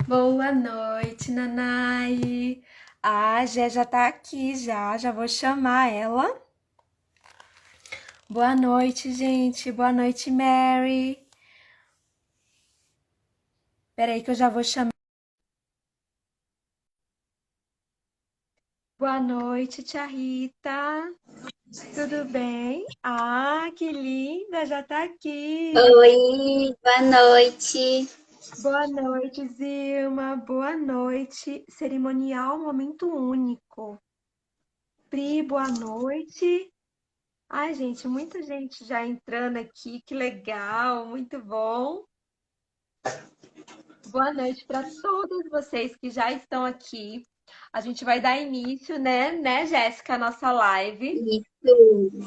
Boa noite, Nanai. A Gé já tá aqui já vou chamar ela. Boa noite, gente. Boa noite, Mary. Peraí que eu já vou chamar. Boa noite, tia Rita. Tudo bem? Ah, que linda, já tá aqui. Oi, boa noite. Boa noite, Zilma. Boa noite. Cerimonial Momento Único. Pri, boa noite. Ai, gente, muita gente já entrando aqui, que legal, muito bom. Boa noite para todos vocês que já estão aqui. A gente vai dar início, né, Jéssica, à nossa live. Isso.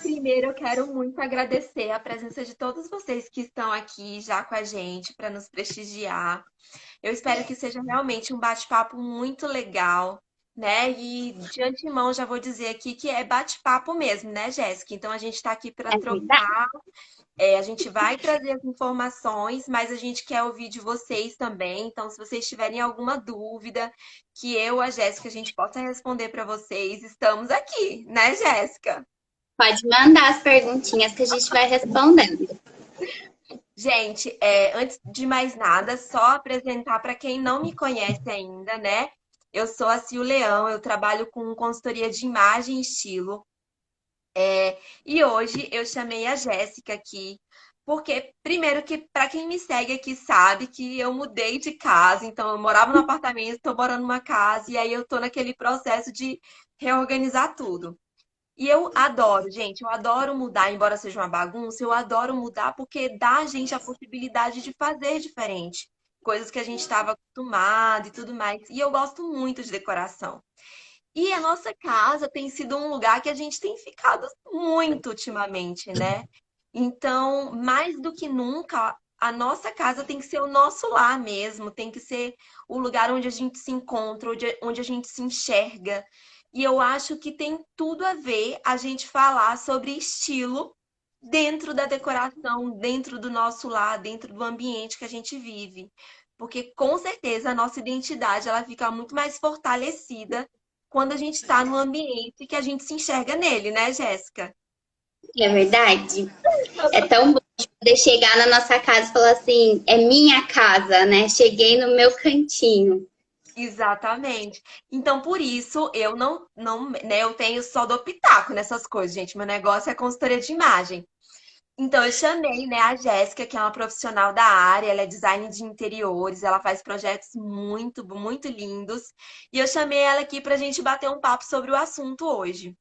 Primeiro, eu quero muito agradecer a presença de todos vocês que estão aqui já com a gente para nos prestigiar. Eu espero que seja realmente um bate-papo muito legal, né? E de antemão já vou dizer aqui que é bate-papo mesmo, né, Jéssica? Então a gente está aqui para É verdade. trocar. A gente vai trazer as informações, mas a gente quer ouvir de vocês também. Então, se vocês tiverem alguma dúvida, que eu, a Jéssica, a gente possa responder para vocês, estamos aqui, né, Jéssica? Pode mandar as perguntinhas que a gente vai respondendo. Gente, antes de mais nada, só apresentar para quem não me conhece ainda, né? Eu sou a Sil Leão, eu trabalho com consultoria de imagem e estilo. E hoje eu chamei a Jéssica aqui, porque, primeiro, que para quem me segue aqui sabe que eu mudei de casa, então eu morava no apartamento, estou morando numa casa, e aí eu estou naquele processo de reorganizar tudo. E eu adoro, gente, eu adoro mudar, embora seja uma bagunça, eu adoro mudar porque dá a gente a possibilidade de fazer diferente. Coisas que a gente estava acostumado e tudo mais. E eu gosto muito de decoração. E a nossa casa tem sido um lugar que a gente tem ficado muito ultimamente, né? Então, mais do que nunca, a nossa casa tem que ser o nosso lar mesmo, tem que ser o lugar onde a gente se encontra, onde a gente se enxerga. E eu acho que tem tudo a ver a gente falar sobre estilo dentro da decoração, dentro do nosso lar, dentro do ambiente que a gente vive. Porque com certeza a nossa identidade ela fica muito mais fortalecida quando a gente está no ambiente que a gente se enxerga nele, né, Jéssica? É verdade. É tão bom de poder chegar na nossa casa e falar assim, é minha casa, né? Cheguei no meu cantinho. Exatamente. Então, por isso, eu não, né, eu tenho só do pitaco nessas coisas, gente. Meu negócio é consultoria de imagem. Então, eu chamei, né, a Jéssica, que é uma profissional da área, ela é design de interiores, ela faz projetos muito, muito lindos. E eu chamei ela aqui para a gente bater um papo sobre o assunto hoje.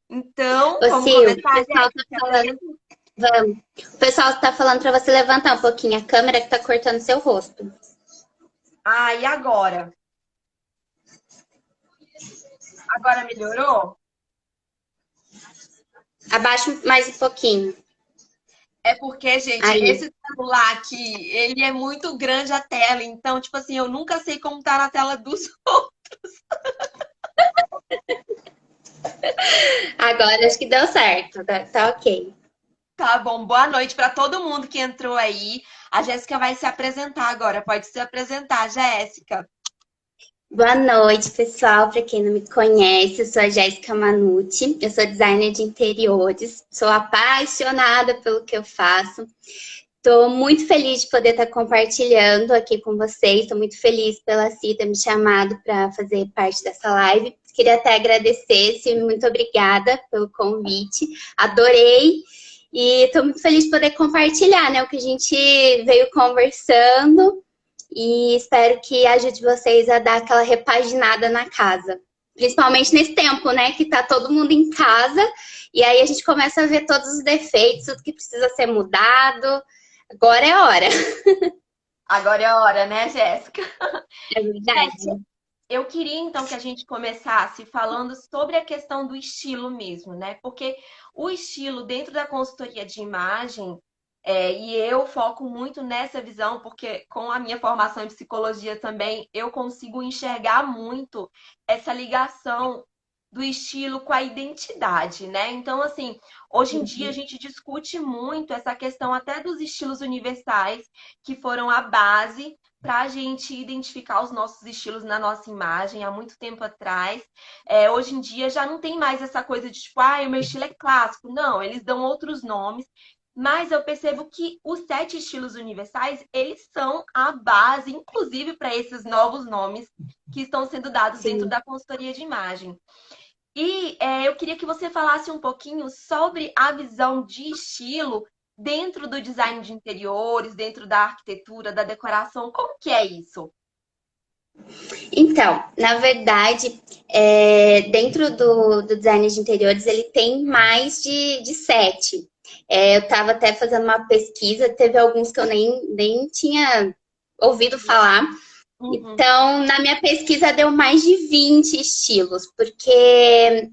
Então, Ô, vamos Sil, o começar, pessoal Jéssica? tá Se falando, apresenta. vamos. O pessoal tá falando para você levantar um pouquinho a câmera que tá cortando seu rosto. Ah, e agora? Agora melhorou? Abaixa mais um pouquinho. É porque, gente, Aí. esse celular aqui, ele é muito grande a tela, então, tipo assim, eu nunca sei como tá na tela dos outros. Agora acho que deu certo. Tá ok. Tá bom, boa noite para todo mundo que entrou aí. A Jéssica vai se apresentar agora. Pode se apresentar, Jéssica. Boa noite, pessoal. Para quem não me conhece, eu sou a Jéssica Manucci, eu sou designer de interiores, sou apaixonada pelo que eu faço. Estou muito feliz de poder estar compartilhando aqui com vocês. Estou muito feliz pela Cita me chamado para fazer parte dessa live. Queria até agradecer, Sim, muito obrigada pelo convite. Adorei e estou muito feliz de poder compartilhar, né, o que a gente veio conversando e espero que ajude vocês a dar aquela repaginada na casa. Principalmente nesse tempo, né, que tá todo mundo em casa e aí a gente começa a ver todos os defeitos, tudo que precisa ser mudado. Agora é a hora. Agora é a hora, né, Jéssica? É verdade. Eu queria então que a gente começasse falando sobre a questão do estilo mesmo, né? Porque o estilo dentro da consultoria de imagem, e eu foco muito nessa visão, porque com a minha formação em psicologia também, eu consigo enxergar muito essa ligação do estilo com a identidade, né? Então, assim, hoje em dia a Uhum. gente discute muito essa questão até dos estilos universais, que foram a base para a gente identificar os nossos estilos na nossa imagem há muito tempo atrás. Hoje em dia já não tem mais essa coisa de tipo, ah, o meu estilo é clássico. Não, eles dão outros nomes. Mas eu percebo que os 7 estilos universais, eles são a base, inclusive, para esses novos nomes que estão sendo dados dentro Sim. da consultoria de imagem. E eu queria que você falasse um pouquinho sobre a visão de estilo dentro do design de interiores, dentro da arquitetura, da decoração. Como que é isso? Então, na verdade, dentro do design de interiores, ele tem mais de sete. Eu estava até fazendo uma pesquisa, teve alguns que eu nem tinha ouvido falar. Uhum. Então, na minha pesquisa, deu mais de 20 estilos, porque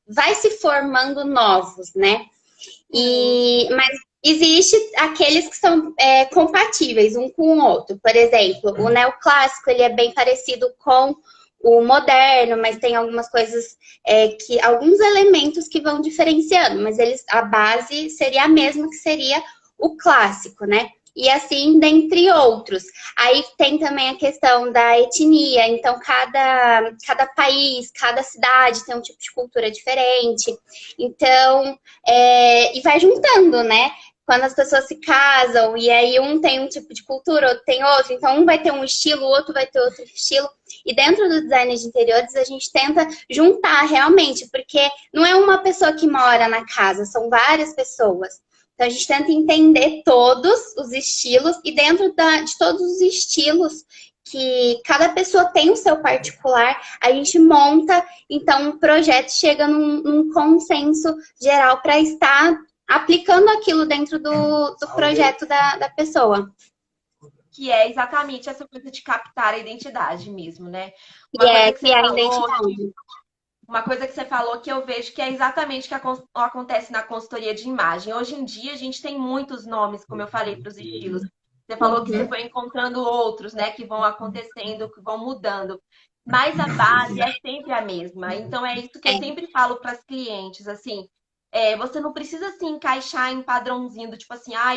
vai se formando novos, né? Sim. Mas existe aqueles que são compatíveis um com o outro. Por exemplo, o neoclássico ele é bem parecido com o moderno, mas tem algumas coisas alguns elementos que vão diferenciando, mas a base seria a mesma que seria o clássico, né? E assim, dentre outros. Aí tem também a questão da etnia, então cada país, cada cidade tem um tipo de cultura diferente. Então, e vai juntando, né? Quando as pessoas se casam e aí um tem um tipo de cultura, outro tem outro, então um vai ter um estilo, o outro vai ter outro estilo. E dentro do design de interiores a gente tenta juntar realmente, porque não é uma pessoa que mora na casa, são várias pessoas. Então a gente tenta entender todos os estilos e dentro de todos os estilos que cada pessoa tem o seu particular, a gente monta, então o projeto chega num consenso geral para estar aplicando aquilo dentro do projeto da pessoa. Que é exatamente essa coisa de captar a identidade mesmo, né? E Uma é coisa que você criar falou identidade. Uma coisa que você falou que eu vejo que é exatamente o que acontece na consultoria de imagem. Hoje em dia, a gente tem muitos nomes, como eu falei, para os estilos. Você falou que você Uhum. foi encontrando outros, né, que vão acontecendo, que vão mudando. Mas a base é sempre a mesma. Então, é isso que eu É, sempre falo para as clientes, assim, você não precisa se encaixar em padrãozinho do tipo assim, ah,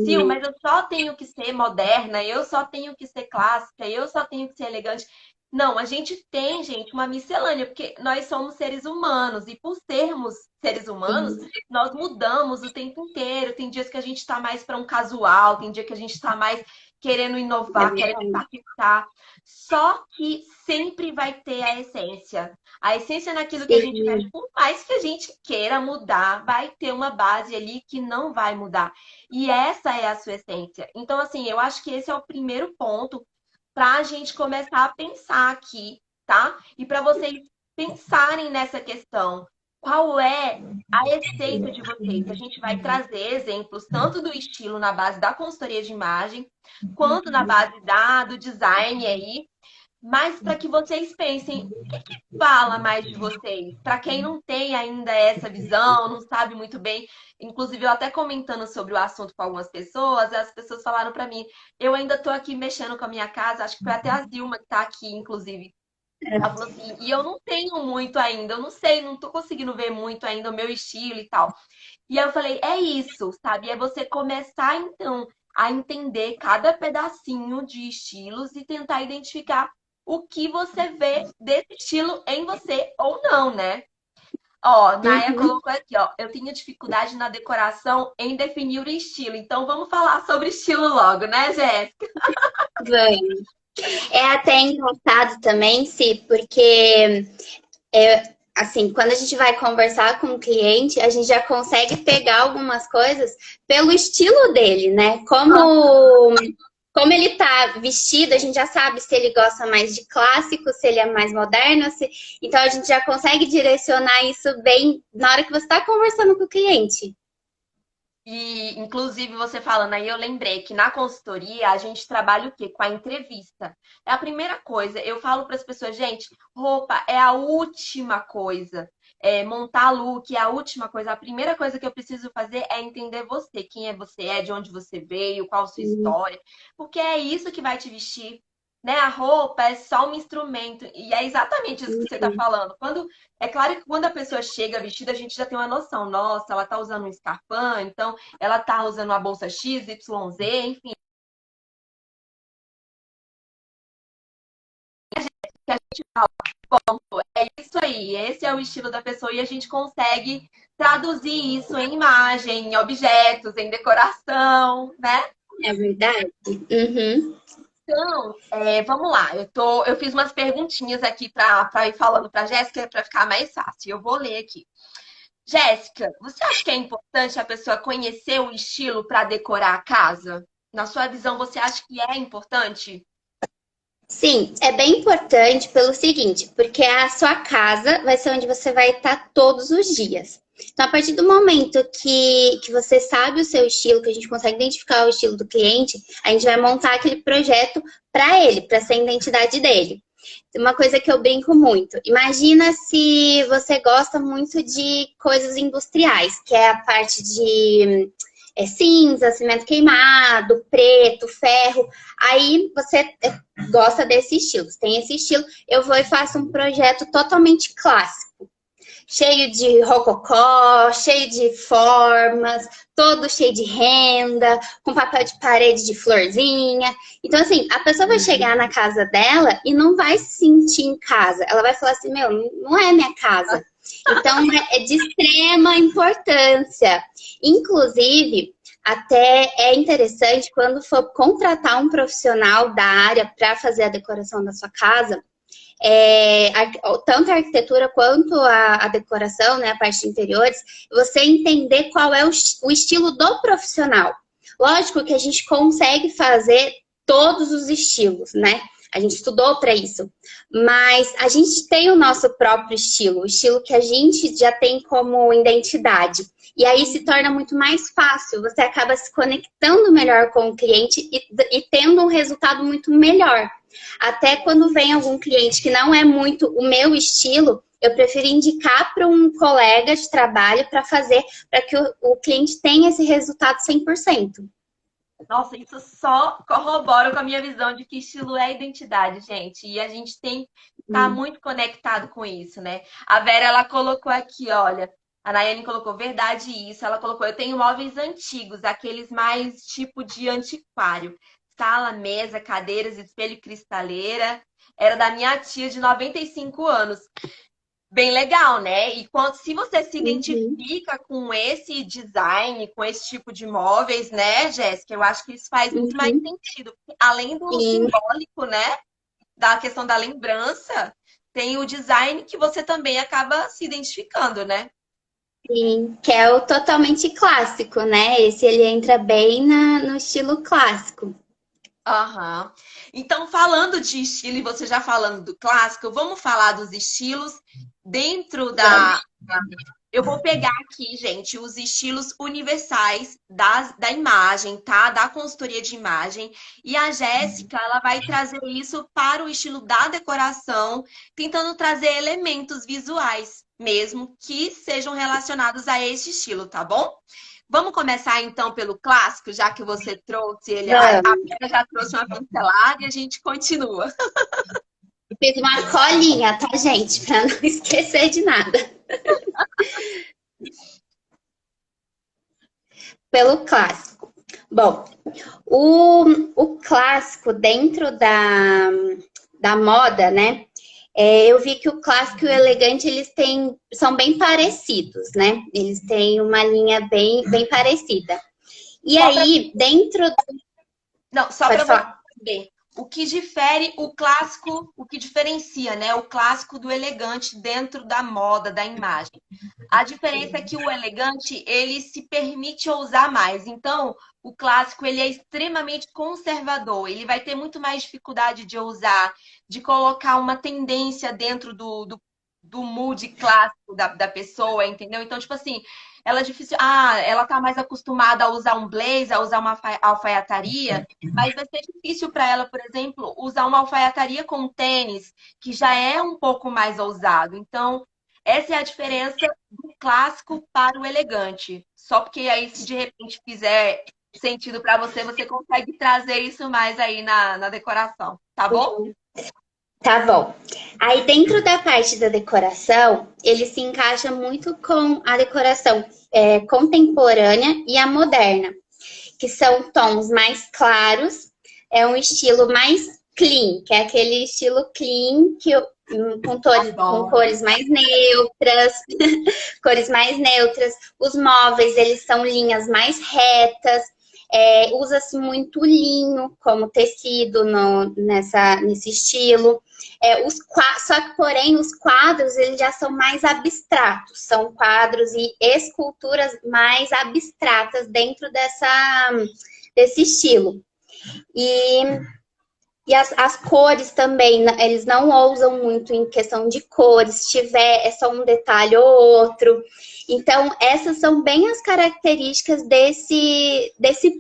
Sil, não. mas eu só tenho que ser moderna, eu só tenho que ser clássica, eu só tenho que ser elegante. Não, a gente tem, gente, uma miscelânea, porque nós somos seres humanos, e por sermos seres humanos, Sim, nós mudamos o tempo inteiro. Tem dias que a gente está mais para um casual, tem dia que a gente está mais querendo é inovar, querendo verdade. impactar. Só que sempre vai ter a essência. A essência naquilo que a gente veste, Sim, por mais que a gente queira mudar, vai ter uma base ali que não vai mudar. E essa é a sua essência. Então, assim, eu acho que esse é o primeiro ponto para a gente começar a pensar aqui, tá? E para vocês pensarem nessa questão. Qual é a essência de vocês? A gente vai trazer exemplos tanto do estilo na base da consultoria de imagem, quanto na base do design aí, mas para que vocês pensem o que que fala mais de vocês. Para quem não tem ainda essa visão, não sabe muito bem, inclusive eu até comentando sobre o assunto com algumas pessoas, as pessoas falaram para mim, eu ainda estou aqui mexendo com a minha casa, acho que foi até a Zilma que está aqui, inclusive. Ela falou assim, e eu não tenho muito ainda, eu não sei, não tô conseguindo ver muito ainda o meu estilo e tal. E aí eu falei, é isso, sabe? É você começar então a entender cada pedacinho de estilos e tentar identificar o que você vê desse estilo em você ou não, né? Ó, Naya uhum, colocou aqui, ó. Eu tenho dificuldade na decoração em definir o estilo. Então vamos falar sobre estilo logo, né, Jéssica? vamos. É até engraçado também, Si, porque assim, quando a gente vai conversar com o cliente, a gente já consegue pegar algumas coisas pelo estilo dele, né? Como ele tá vestido, a gente já sabe se ele gosta mais de clássico, se ele é mais moderno, então a gente já consegue direcionar isso bem na hora que você está conversando com o cliente. E, inclusive, você falando aí, eu lembrei que na consultoria a gente trabalha o quê? Com a entrevista. É a primeira coisa. Eu falo para as pessoas, gente, roupa é a última coisa. Montar look é a última coisa. A primeira coisa que eu preciso fazer é entender você, quem é você, de onde você veio, qual a sua história. Porque é isso que vai te vestir. né? A roupa é só um instrumento. E é exatamente isso que você está Uhum. falando. É claro que quando a pessoa chega vestida, a gente já tem uma noção. Nossa, ela está usando um escarpão, então ela está usando uma bolsa X, Y, Z, enfim. Que a gente fala, é isso aí, esse é o estilo da pessoa e a gente consegue traduzir isso em imagem, em objetos, em decoração, né? É verdade? Uhum. Então, vamos lá. Eu fiz umas perguntinhas aqui para ir falando para a Jéssica para ficar mais fácil. Eu vou ler aqui. Jéssica, você acha que é importante a pessoa conhecer o estilo para decorar a casa? Na sua visão, você acha que é importante? Sim, é bem importante pelo seguinte, porque a sua casa vai ser onde você vai estar todos os dias. Então, a partir do momento que você sabe o seu estilo, que a gente consegue identificar o estilo do cliente, a gente vai montar aquele projeto para ele, para ser a identidade dele. Uma coisa que eu brinco muito. Imagina se você gosta muito de coisas industriais, que é a parte de cinza, cimento queimado, preto, ferro. Aí você gosta desse estilo, tem esse estilo. Eu vou e faço um projeto totalmente clássico, cheio de rococó, cheio de formas, todo cheio de renda, com papel de parede de florzinha. Então, assim, a pessoa vai chegar na casa dela e não vai se sentir em casa. Ela vai falar assim, meu, não é minha casa. Então, é de extrema importância. Inclusive, até é interessante quando for contratar um profissional da área para fazer a decoração da sua casa, tanto a arquitetura quanto a decoração, né, a parte de interiores, você entender qual é o estilo do profissional. Lógico que a gente consegue fazer todos os estilos, né? A gente estudou para isso, mas a gente tem o nosso próprio estilo, o estilo que a gente já tem como identidade. E aí se torna muito mais fácil, você acaba se conectando melhor com o cliente e tendo um resultado muito melhor. Até quando vem algum cliente que não é muito o meu estilo, eu prefiro indicar para um colega de trabalho para fazer, para que o cliente tenha esse resultado 100%. Nossa, isso só corrobora com a minha visão de que estilo é identidade, gente. E a gente tem que estar muito conectado com isso, né? A Vera, ela colocou aqui, olha, a Nayane colocou verdade isso. Ela colocou, eu tenho móveis antigos, aqueles mais tipo de antiquário. Sala, mesa, cadeiras, espelho e cristaleira. Era da minha tia de 95 anos. Bem legal, né? E se você se Uhum. identifica com esse design, com esse tipo de móveis, né, Jéssica? Eu acho que isso faz muito mais Uhum. sentido. Além do Sim, simbólico, né? Da questão da lembrança, tem o design que você também acaba se identificando, né? sim, que é o totalmente clássico, né? Esse ele entra bem no estilo clássico. Aham. Então, falando de estilo, e você já falando do clássico, vamos falar dos estilos dentro Vamos. Eu vou pegar aqui, gente, os estilos universais da imagem, tá? Da consultoria de imagem. E a Jéssica, ela vai trazer isso para o estilo da decoração, tentando trazer elementos visuais mesmo que sejam relacionados a esse estilo, tá bom? Vamos começar então pelo clássico, já que você trouxe ele, a Vamos. Vera já trouxe uma pincelada e a gente continua. Eu fiz uma colinha, tá, gente? Para não esquecer de nada. Pelo clássico. Bom, o clássico dentro da moda, né? Eu vi que o clássico e o elegante, são bem parecidos, né? Eles têm uma linha bem parecida. E Só para aí, dentro... Não, só Pode para você falar. saber. O que difere o clássico, o que diferencia, né, o clássico do elegante dentro da moda, da imagem. A diferença é que o elegante, ele se permite ousar mais. Então, o clássico, ele é extremamente conservador. Ele vai ter muito mais dificuldade de ousar, de colocar uma tendência dentro do mood clássico da pessoa, entendeu? Então, tipo assim, ela é difícil. Ah, ela tá mais acostumada a usar um blazer, a usar uma alfaiataria, mas vai ser difícil para ela, por exemplo, usar uma alfaiataria com tênis, que já é um pouco mais ousado. Então, essa é a diferença do clássico para o elegante. Só porque aí, se de repente fizer sentido para você, você consegue trazer isso mais aí na decoração, tá bom? Tá bom. Aí dentro da parte da decoração, ele se encaixa muito com a decoração contemporânea e a moderna, que são tons mais claros, é um estilo mais clean, que é aquele estilo clean com Adoro. cores mais neutras, cores mais neutras. Os móveis, eles são linhas mais retas. Usa-se muito linho como tecido nesse estilo. Só que, porém, os quadros eles já são mais abstratos. São quadros e esculturas mais abstratas dentro desse estilo. E as cores também, eles não ousam muito em questão de cores. Se tiver, é só um detalhe ou outro. Então, essas são bem as características desse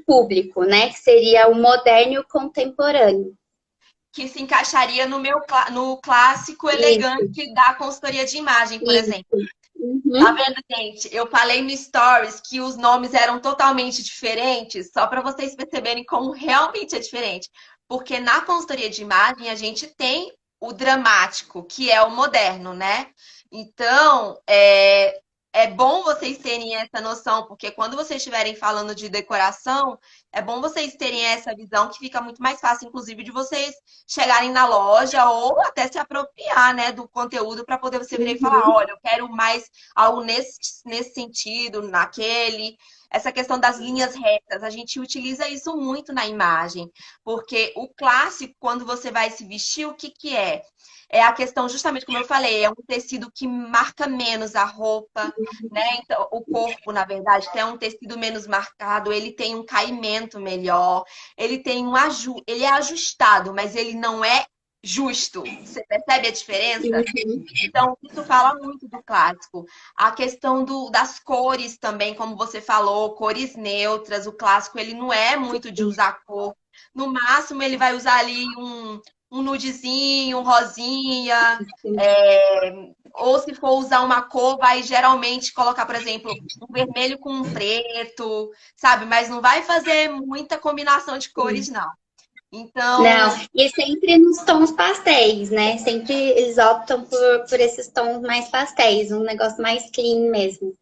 público, né? Que seria o moderno e o contemporâneo. Que se encaixaria no clássico Isso, elegante da consultoria de imagem, por isso. exemplo. Tá Uhum. vendo, gente? Eu falei no Stories que os nomes eram totalmente diferentes, só para vocês perceberem como realmente é diferente. Porque na consultoria de imagem a gente tem o dramático, que é o moderno, né? Então, é bom vocês terem essa noção, porque quando vocês estiverem falando de decoração, é bom vocês terem essa visão que fica muito mais fácil, inclusive, de vocês chegarem na loja ou até se apropriar, né, do conteúdo para poder você virar e falar, Uhum. olha, eu quero mais algo nesse sentido, naquele. Essa questão das linhas retas, a gente utiliza isso muito na imagem, porque o clássico, quando você vai se vestir, o que que é? É a questão, justamente como eu falei, é um tecido que marca menos a roupa, né? Então, o corpo, na verdade, é um tecido menos marcado, ele tem um caimento melhor, ele é ajustado, mas ele não é justo. Você percebe a diferença? Então, isso fala muito do clássico. A questão das cores também, como você falou, cores neutras. O clássico, ele não é muito de usar cor. No máximo, ele vai usar ali um nudezinho, um rosinha. Ou se for usar uma cor, vai geralmente colocar, por exemplo, um vermelho com um preto, sabe? Mas não vai fazer muita combinação de cores, não. Não, Então, e sempre nos tons pastéis, né? Sempre eles optam por esses tons mais pastéis, um negócio mais clean mesmo.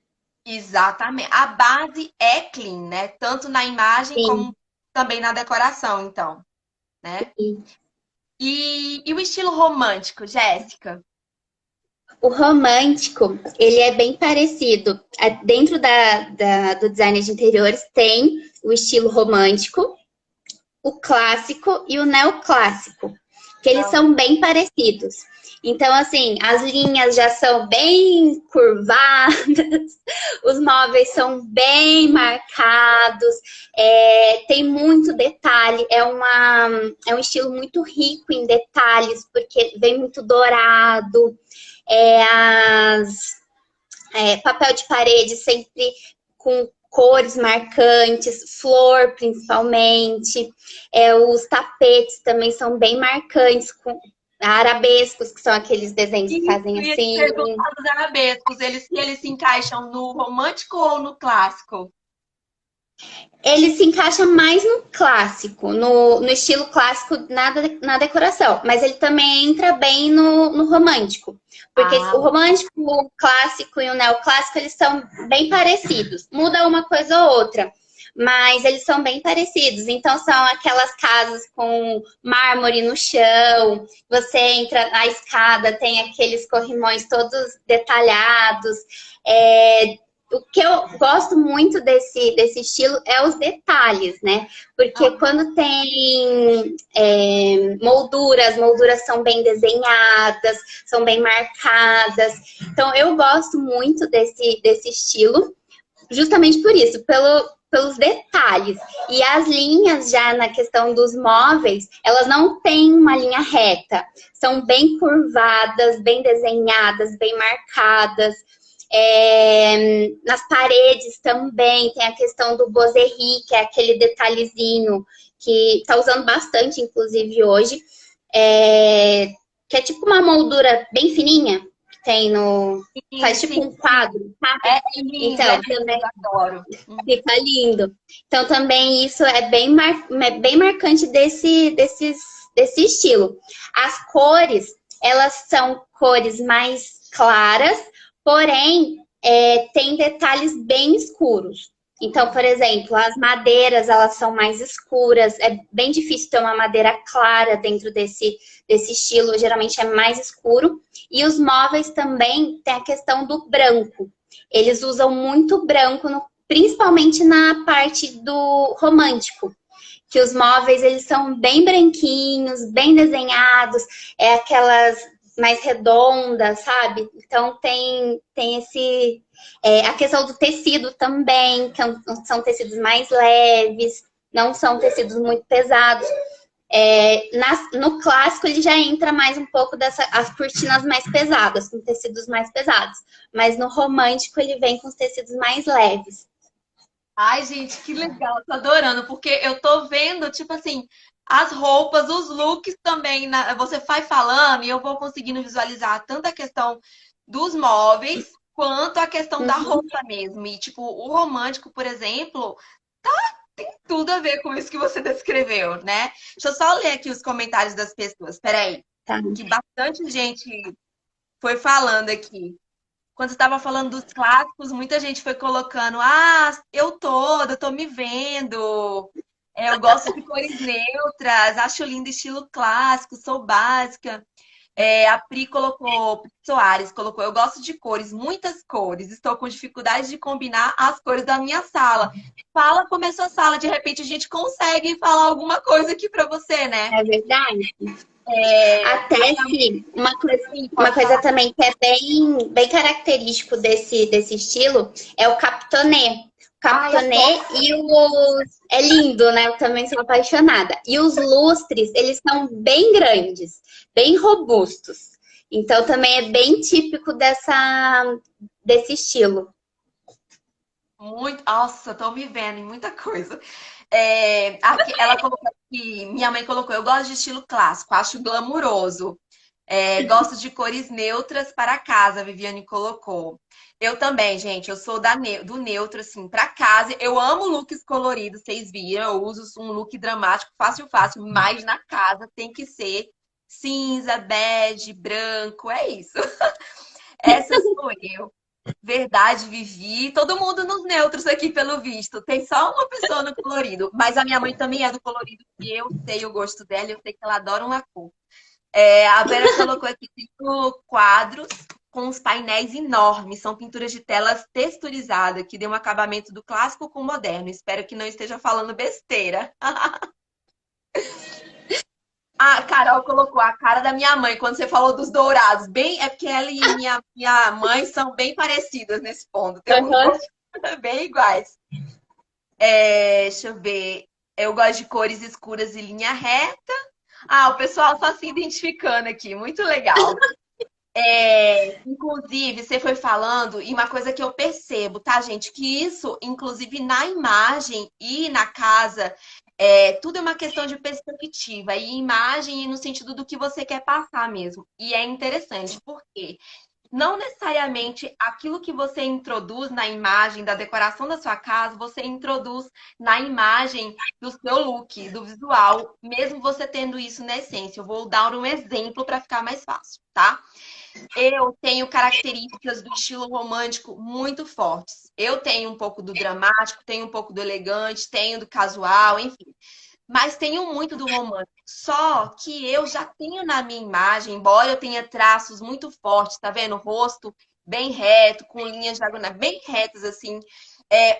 exatamente. A base é clean, né? Tanto na imagem Sim. como também na decoração, então, né? E o estilo romântico, Jéssica? O romântico, ele é bem parecido. Dentro do design de interiores tem o estilo romântico, o clássico e o neoclássico, que eles são bem parecidos. Então, assim, as linhas já são bem curvadas, os móveis são bem marcados, tem muito detalhe, é um estilo muito rico em detalhes, porque vem muito dourado, é, papel de parede sempre com cores marcantes, flor principalmente. Os tapetes também são bem marcantes, com arabescos, que são aqueles desenhos que E fazem eu ia te assim. perguntar dos arabescos, eles se encaixam no romântico ou no clássico? Ele se encaixa mais no clássico, no estilo clássico na decoração, mas ele também entra bem no romântico. Porque Ah, o romântico, o clássico e o neoclássico, eles são bem parecidos. Muda uma coisa ou outra, mas eles são bem parecidos. Então, são aquelas casas com mármore no chão, você entra na escada, tem aqueles corrimões todos detalhados. O que eu gosto muito desse estilo é os detalhes, né? Porque quando tem molduras, as molduras são bem desenhadas, são bem marcadas. Então, eu gosto muito desse estilo, justamente por isso, pelos detalhes. E as linhas, já na questão dos móveis, elas não têm uma linha reta. São bem curvadas, bem desenhadas, bem marcadas. Nas paredes também tem a questão do boserri, que é aquele detalhezinho que está usando bastante, inclusive hoje, que é tipo uma moldura bem fininha, tem no... Sim, Faz tipo sim, um quadro, sabe? é lindo, Então, também adoro. fica lindo. Então, também isso é é bem marcante desse estilo. As cores, elas são cores mais claras, porém, tem detalhes bem escuros. Então, por exemplo, as madeiras, elas são mais escuras. É bem difícil ter uma madeira clara dentro desse estilo. Geralmente é mais escuro. E os móveis também tem a questão do branco. Eles usam muito branco, principalmente na parte do romântico. Que os móveis, eles são bem branquinhos, bem desenhados. É aquelas mais redondas, sabe? Então, tem a questão do tecido também, que são tecidos mais leves, não são tecidos muito pesados. No clássico, ele já entra mais um pouco as cortinas mais pesadas, com tecidos mais pesados. Mas no romântico, ele vem com os tecidos mais leves. Ai, gente, que legal, tô adorando, porque eu tô vendo, tipo assim, as roupas, os looks também, você vai falando e eu vou conseguindo visualizar tanto a questão dos móveis quanto a questão da Uhum. roupa mesmo. E, tipo, o romântico, por exemplo, tem tudo a ver com isso que você descreveu, né? Deixa eu só ler aqui os comentários das pessoas, peraí, Tá. que bastante gente foi falando aqui. Quando você estava falando dos clássicos, muita gente foi colocando, eu tô me vendo. Eu gosto de cores neutras, acho lindo estilo clássico, sou básica. A Pri colocou, Pri Soares colocou, eu gosto de cores, muitas cores, estou com dificuldade de combinar as cores da minha sala. Fala como é sua sala, de repente a gente consegue falar alguma coisa aqui para você, né? É verdade. A Até minha sim, mãe uma pode coisa falar. também que é bem característico desse estilo é o capitonê. O Ai, capitonê e os... É lindo, né? Eu também sou apaixonada. E os lustres, eles são bem grandes, bem robustos. Então, também é bem típico desse estilo. muito. Nossa, tô me vendo em muita coisa. Ela colocou aqui, minha mãe colocou, eu gosto de estilo clássico, acho glamuroso. Gosto de cores neutras para casa, a Viviane colocou. Eu também, gente, eu sou do neutro, assim, para casa. Eu amo looks coloridos, vocês viram, eu uso um look dramático, fácil, fácil, mas na casa tem que ser cinza, bege, branco, é isso. Essa sou eu. Verdade, Vivi. Todo mundo nos neutros aqui, pelo visto. Tem só uma pessoa no colorido. Mas a minha mãe também é do colorido. E eu sei o gosto dela. Eu sei que ela adora uma cor. A Vera colocou aqui 5 quadros com os painéis enormes. São pinturas de telas texturizadas, que deu um acabamento do clássico com o moderno. Espero que não esteja falando besteira. A Carol colocou a cara da minha mãe quando você falou dos dourados. Bem, é porque ela e minha mãe são bem parecidas nesse ponto. Tem uns Uhum. gostos bem iguais. Deixa eu ver. Eu gosto de cores escuras e linha reta. O pessoal só se identificando aqui. Muito legal. Inclusive, você foi falando, e uma coisa que eu percebo, tá, gente? Que isso, inclusive na imagem e na casa, tudo é uma questão de perspectiva. E imagem no sentido do que você quer passar mesmo. E é interessante, porque não necessariamente aquilo que você introduz na imagem da decoração da sua casa, você introduz na imagem do seu look, do visual, mesmo você tendo isso na essência. Eu vou dar um exemplo para ficar mais fácil, tá? Eu tenho características do estilo romântico muito fortes. Eu tenho um pouco do dramático, tenho um pouco do elegante, tenho do casual, enfim. Mas tenho muito do romântico. Só que eu já tenho na minha imagem, embora eu tenha traços muito fortes, tá vendo? Rosto bem reto, com linhas diagonais bem retas, assim.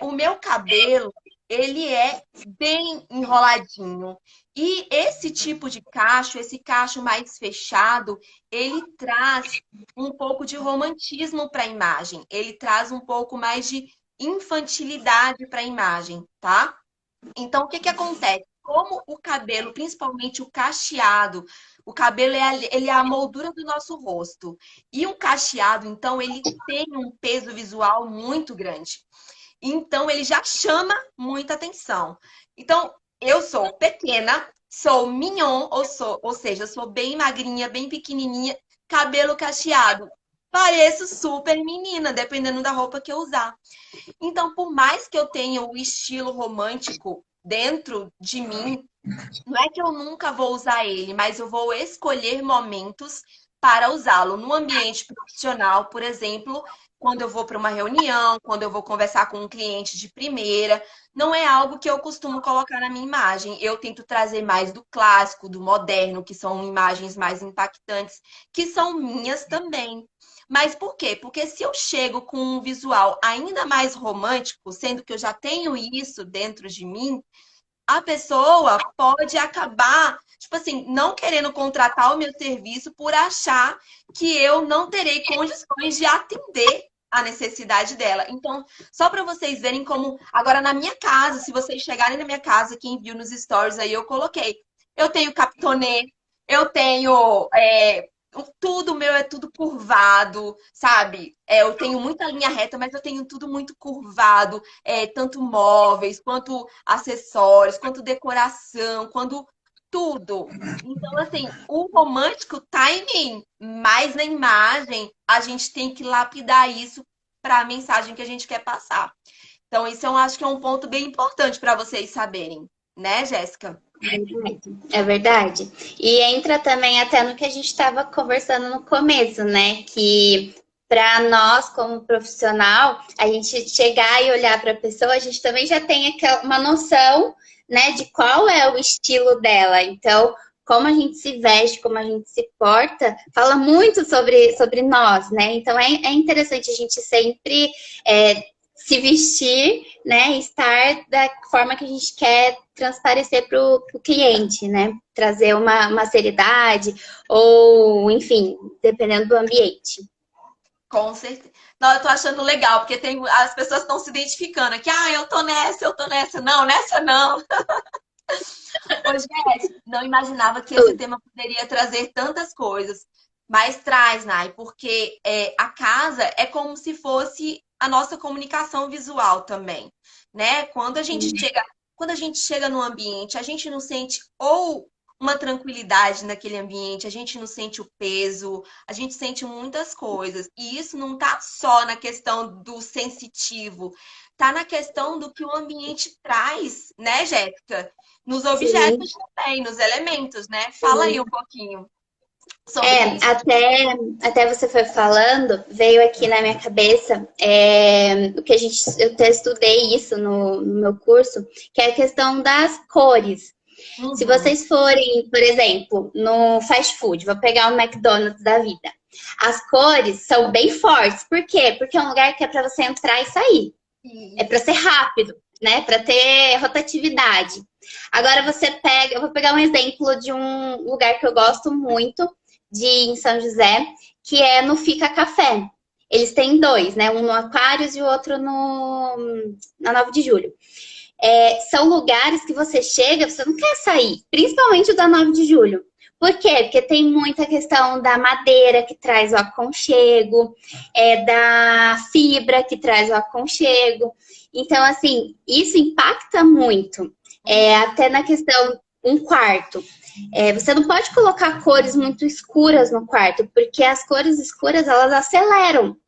O meu cabelo, ele é bem enroladinho. E esse tipo de cacho, esse cacho mais fechado, ele traz um pouco de romantismo para a imagem. Ele traz um pouco mais de infantilidade para a imagem, tá? Então, o que que acontece? Como o cabelo, principalmente o cacheado, o cabelo ele é a moldura do nosso rosto. E um cacheado, então, ele tem um peso visual muito grande. Então, ele já chama muita atenção. Então, eu sou pequena, sou mignon, ou seja, sou bem magrinha, bem pequenininha, cabelo cacheado. pareço super menina, dependendo da roupa que eu usar. Então, por mais que eu tenha o estilo romântico dentro de mim, não é que eu nunca vou usar ele, mas eu vou escolher momentos para usá-lo. No ambiente profissional, por exemplo, quando eu vou para uma reunião, quando eu vou conversar com um cliente de primeira, não é algo que eu costumo colocar na minha imagem. Eu tento trazer mais do clássico, do moderno, que são imagens mais impactantes, que são minhas também. Mas por quê? Porque se eu chego com um visual ainda mais romântico, sendo que eu já tenho isso dentro de mim, a pessoa pode acabar, tipo assim, não querendo contratar o meu serviço por achar que eu não terei condições de atender a necessidade dela. Então, só para vocês verem como, agora na minha casa, se vocês chegarem na minha casa, quem viu nos stories aí, eu coloquei. Eu tenho capitonê, eu tenho tudo meu é tudo curvado, sabe? Eu tenho muita linha reta, mas eu tenho tudo muito curvado, tanto móveis, quanto acessórios, quanto decoração, quanto tudo. Então, assim, o romântico tá em mim, mas na imagem a gente tem que lapidar isso para a mensagem que a gente quer passar. Então, isso eu acho que é um ponto bem importante para vocês saberem, né, Jéssica? É verdade. E entra também até no que a gente estava conversando no começo, né? Que para nós, como profissional, a gente chegar e olhar para a pessoa, a gente também já tem uma noção, né, de qual é o estilo dela. Então, como a gente se veste, como a gente se porta, fala muito sobre nós, né? Então, é interessante a gente sempre se vestir, né, estar da forma que a gente quer transparecer para o cliente, né, trazer uma seriedade ou, enfim, dependendo do ambiente. Com certeza. Não, eu tô achando legal, porque as pessoas estão se identificando aqui. Ah, eu tô nessa, eu tô nessa. Não, nessa não. Ô, Jéssica, não imaginava que esse tema poderia trazer tantas coisas. Mas traz, Nai, porque a casa é como se fosse a nossa comunicação visual também, né? Quando a gente chega no ambiente, a gente não sente ou uma tranquilidade naquele ambiente, a gente não sente o peso, a gente sente muitas coisas. E isso não tá só na questão do sensitivo, tá na questão do que o ambiente traz, né, Jéssica? Nos Sim. objetos também, nos elementos, né? Fala aí um pouquinho sobre É, isso. até você foi falando, veio aqui na minha cabeça o que eu até estudei isso no meu curso, que é a questão das cores. Se Uhum. vocês forem, por exemplo, no fast food, vou pegar o McDonald's da vida. As cores são bem fortes. Por quê? Porque é um lugar que é para você entrar e sair. É para ser Isso. rápido, né? Para ter rotatividade. Agora você pega, eu vou pegar um exemplo de um lugar que eu gosto muito em São José, que é no Fica Café. Eles têm dois, né? Um no Aquários e o outro na 9 de Julho. São lugares que você chega, você não quer sair, principalmente o da 9 de Julho. Por quê? Porque tem muita questão da madeira que traz o aconchego, da fibra que traz o aconchego. Então, assim, isso impacta muito. Até na questão, um quarto. Você não pode colocar cores muito escuras no quarto, porque as cores escuras, elas aceleram.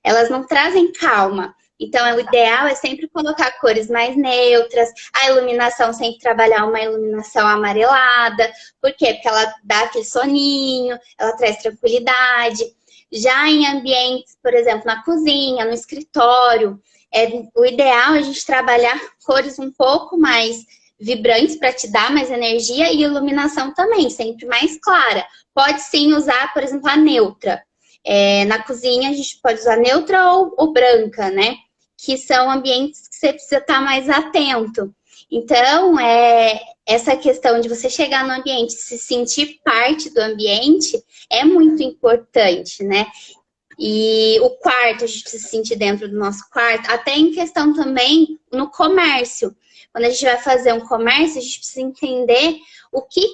Elas não trazem calma. Então, o ideal é sempre colocar cores mais neutras, a iluminação sempre trabalhar uma iluminação amarelada. Por quê? Porque ela dá aquele soninho, ela traz tranquilidade. Já em ambientes, por exemplo, na cozinha, no escritório, o ideal é a gente trabalhar cores um pouco mais vibrantes para te dar mais energia e iluminação também, sempre mais clara. Pode sim usar, por exemplo, a neutra. Na cozinha a gente pode usar neutra ou branca, né? Que são ambientes que você precisa estar mais atento. Então, essa questão de você chegar no ambiente, se sentir parte do ambiente, é muito importante, né? E o quarto, a gente precisa se sentir dentro do nosso quarto, até em questão também no comércio. Quando a gente vai fazer um comércio, a gente precisa entender o que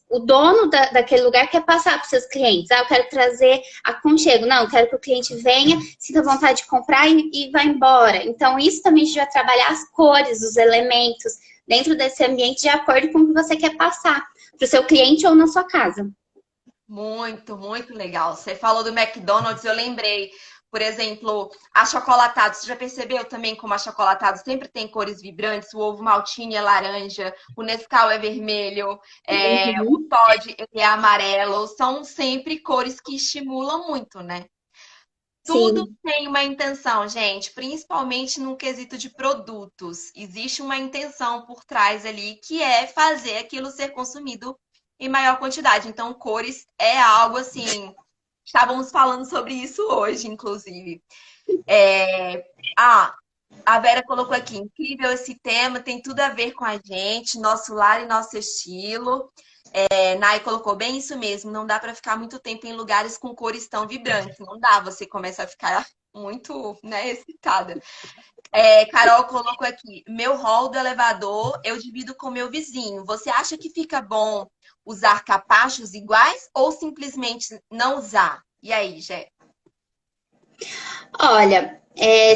o dono daquele lugar quer passar para os seus clientes. Eu quero trazer aconchego. Não, eu quero que o cliente venha, sinta vontade de comprar e vá embora. Então, isso também a gente vai trabalhar as cores, os elementos dentro desse ambiente de acordo com o que você quer passar para o seu cliente ou na sua casa. Muito, muito legal. Você falou do McDonald's, eu lembrei, por exemplo, achocolatado. Você já percebeu também como achocolatado sempre tem cores vibrantes? O ovo maltine é laranja, o Nescau é vermelho, o Uhum. Toddy ele é amarelo. São sempre cores que estimulam muito, né? Tudo Sim. tem uma intenção, gente, principalmente no quesito de produtos. Existe uma intenção por trás ali que é fazer aquilo ser consumido em maior quantidade. Então, cores é algo assim. Estávamos falando sobre isso hoje, inclusive. É, Ah, a Vera colocou aqui, incrível esse tema, tem tudo a ver com a gente, nosso lar e nosso estilo. Nai colocou bem isso mesmo, não dá para ficar muito tempo em lugares com cores tão vibrantes, não dá, você começa a ficar muito, né, excitada. Carol colocou aqui, meu hall do elevador eu divido com meu vizinho. Você acha que fica bom usar capachos iguais ou simplesmente não usar? E aí, Jé? Olha,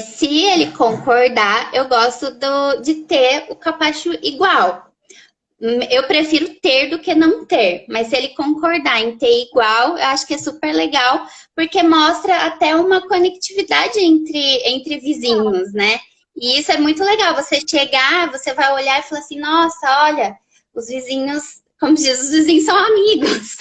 se ele concordar, eu gosto de ter o capacho igual. Eu prefiro ter do que não ter, mas se ele concordar em ter igual, eu acho que é super legal, porque mostra até uma conectividade entre vizinhos, né? E isso é muito legal. Você chegar, você vai olhar e falar assim: nossa, olha, os vizinhos, como diz, os vizinhos são amigos.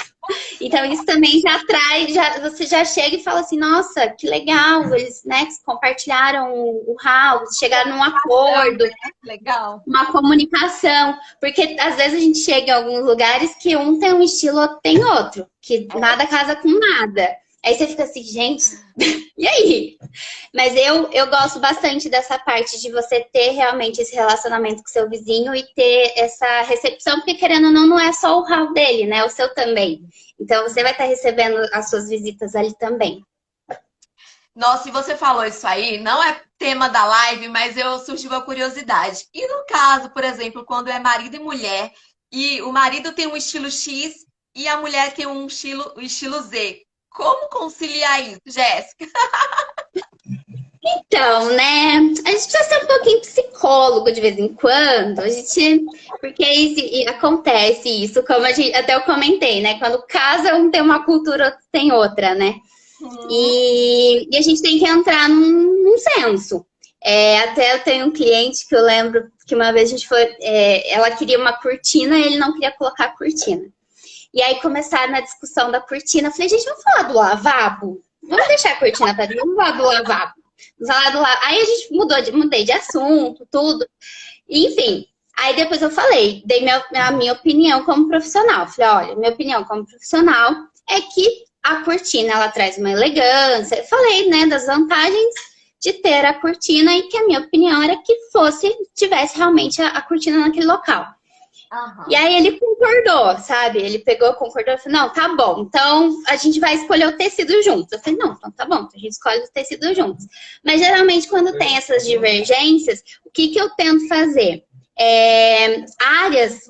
Então, isso também já traz, você já chega e fala assim: nossa, que legal, eles, né, compartilharam o house, chegaram num Comunicação, acordo, né? Legal. uma comunicação, porque às vezes a gente chega em alguns lugares que um tem um estilo, outro tem outro, que nada casa com nada. Aí você fica assim, gente, e aí? Mas eu gosto bastante dessa parte de você ter realmente esse relacionamento com seu vizinho e ter essa recepção, porque querendo ou não, não é só o hall dele, né? O seu também. Então você vai estar recebendo as suas visitas ali também. Nossa, se você falou isso aí, não é tema da live, mas eu surgiu a curiosidade. E no caso, por exemplo, quando é marido e mulher, e o marido tem um estilo X e a mulher tem um estilo Z, como conciliar isso, Jéssica? Então, né? A gente precisa ser um pouquinho psicólogo de vez em quando. A gente. Porque acontece isso, como até eu comentei, né? Quando casa, um tem uma cultura, outro tem outra, né? Hum, E a gente tem que entrar num senso. Até eu tenho um cliente que eu lembro que uma vez a gente foi. Ela queria uma cortina e ele não queria colocar a cortina. E aí começaram na discussão da cortina. Eu falei, gente, vamos falar do lavabo? Vamos deixar a cortina para dentro, vamos falar do lavabo. Aí a gente mudei de assunto, tudo. Enfim, aí depois eu falei, dei a minha opinião como profissional. Falei, olha, minha opinião como profissional é que a cortina, ela traz uma elegância. Falei, né, das vantagens de ter a cortina e que a minha opinião era que tivesse realmente a cortina naquele local. E aham. aí ele concordou, sabe? Ele pegou, concordou e falou, não, tá bom, então a gente vai escolher o tecido juntos. Eu falei, não, então tá bom, a gente escolhe o tecido juntos. Mas geralmente quando tem essas divergências, o que eu tento fazer? Áreas,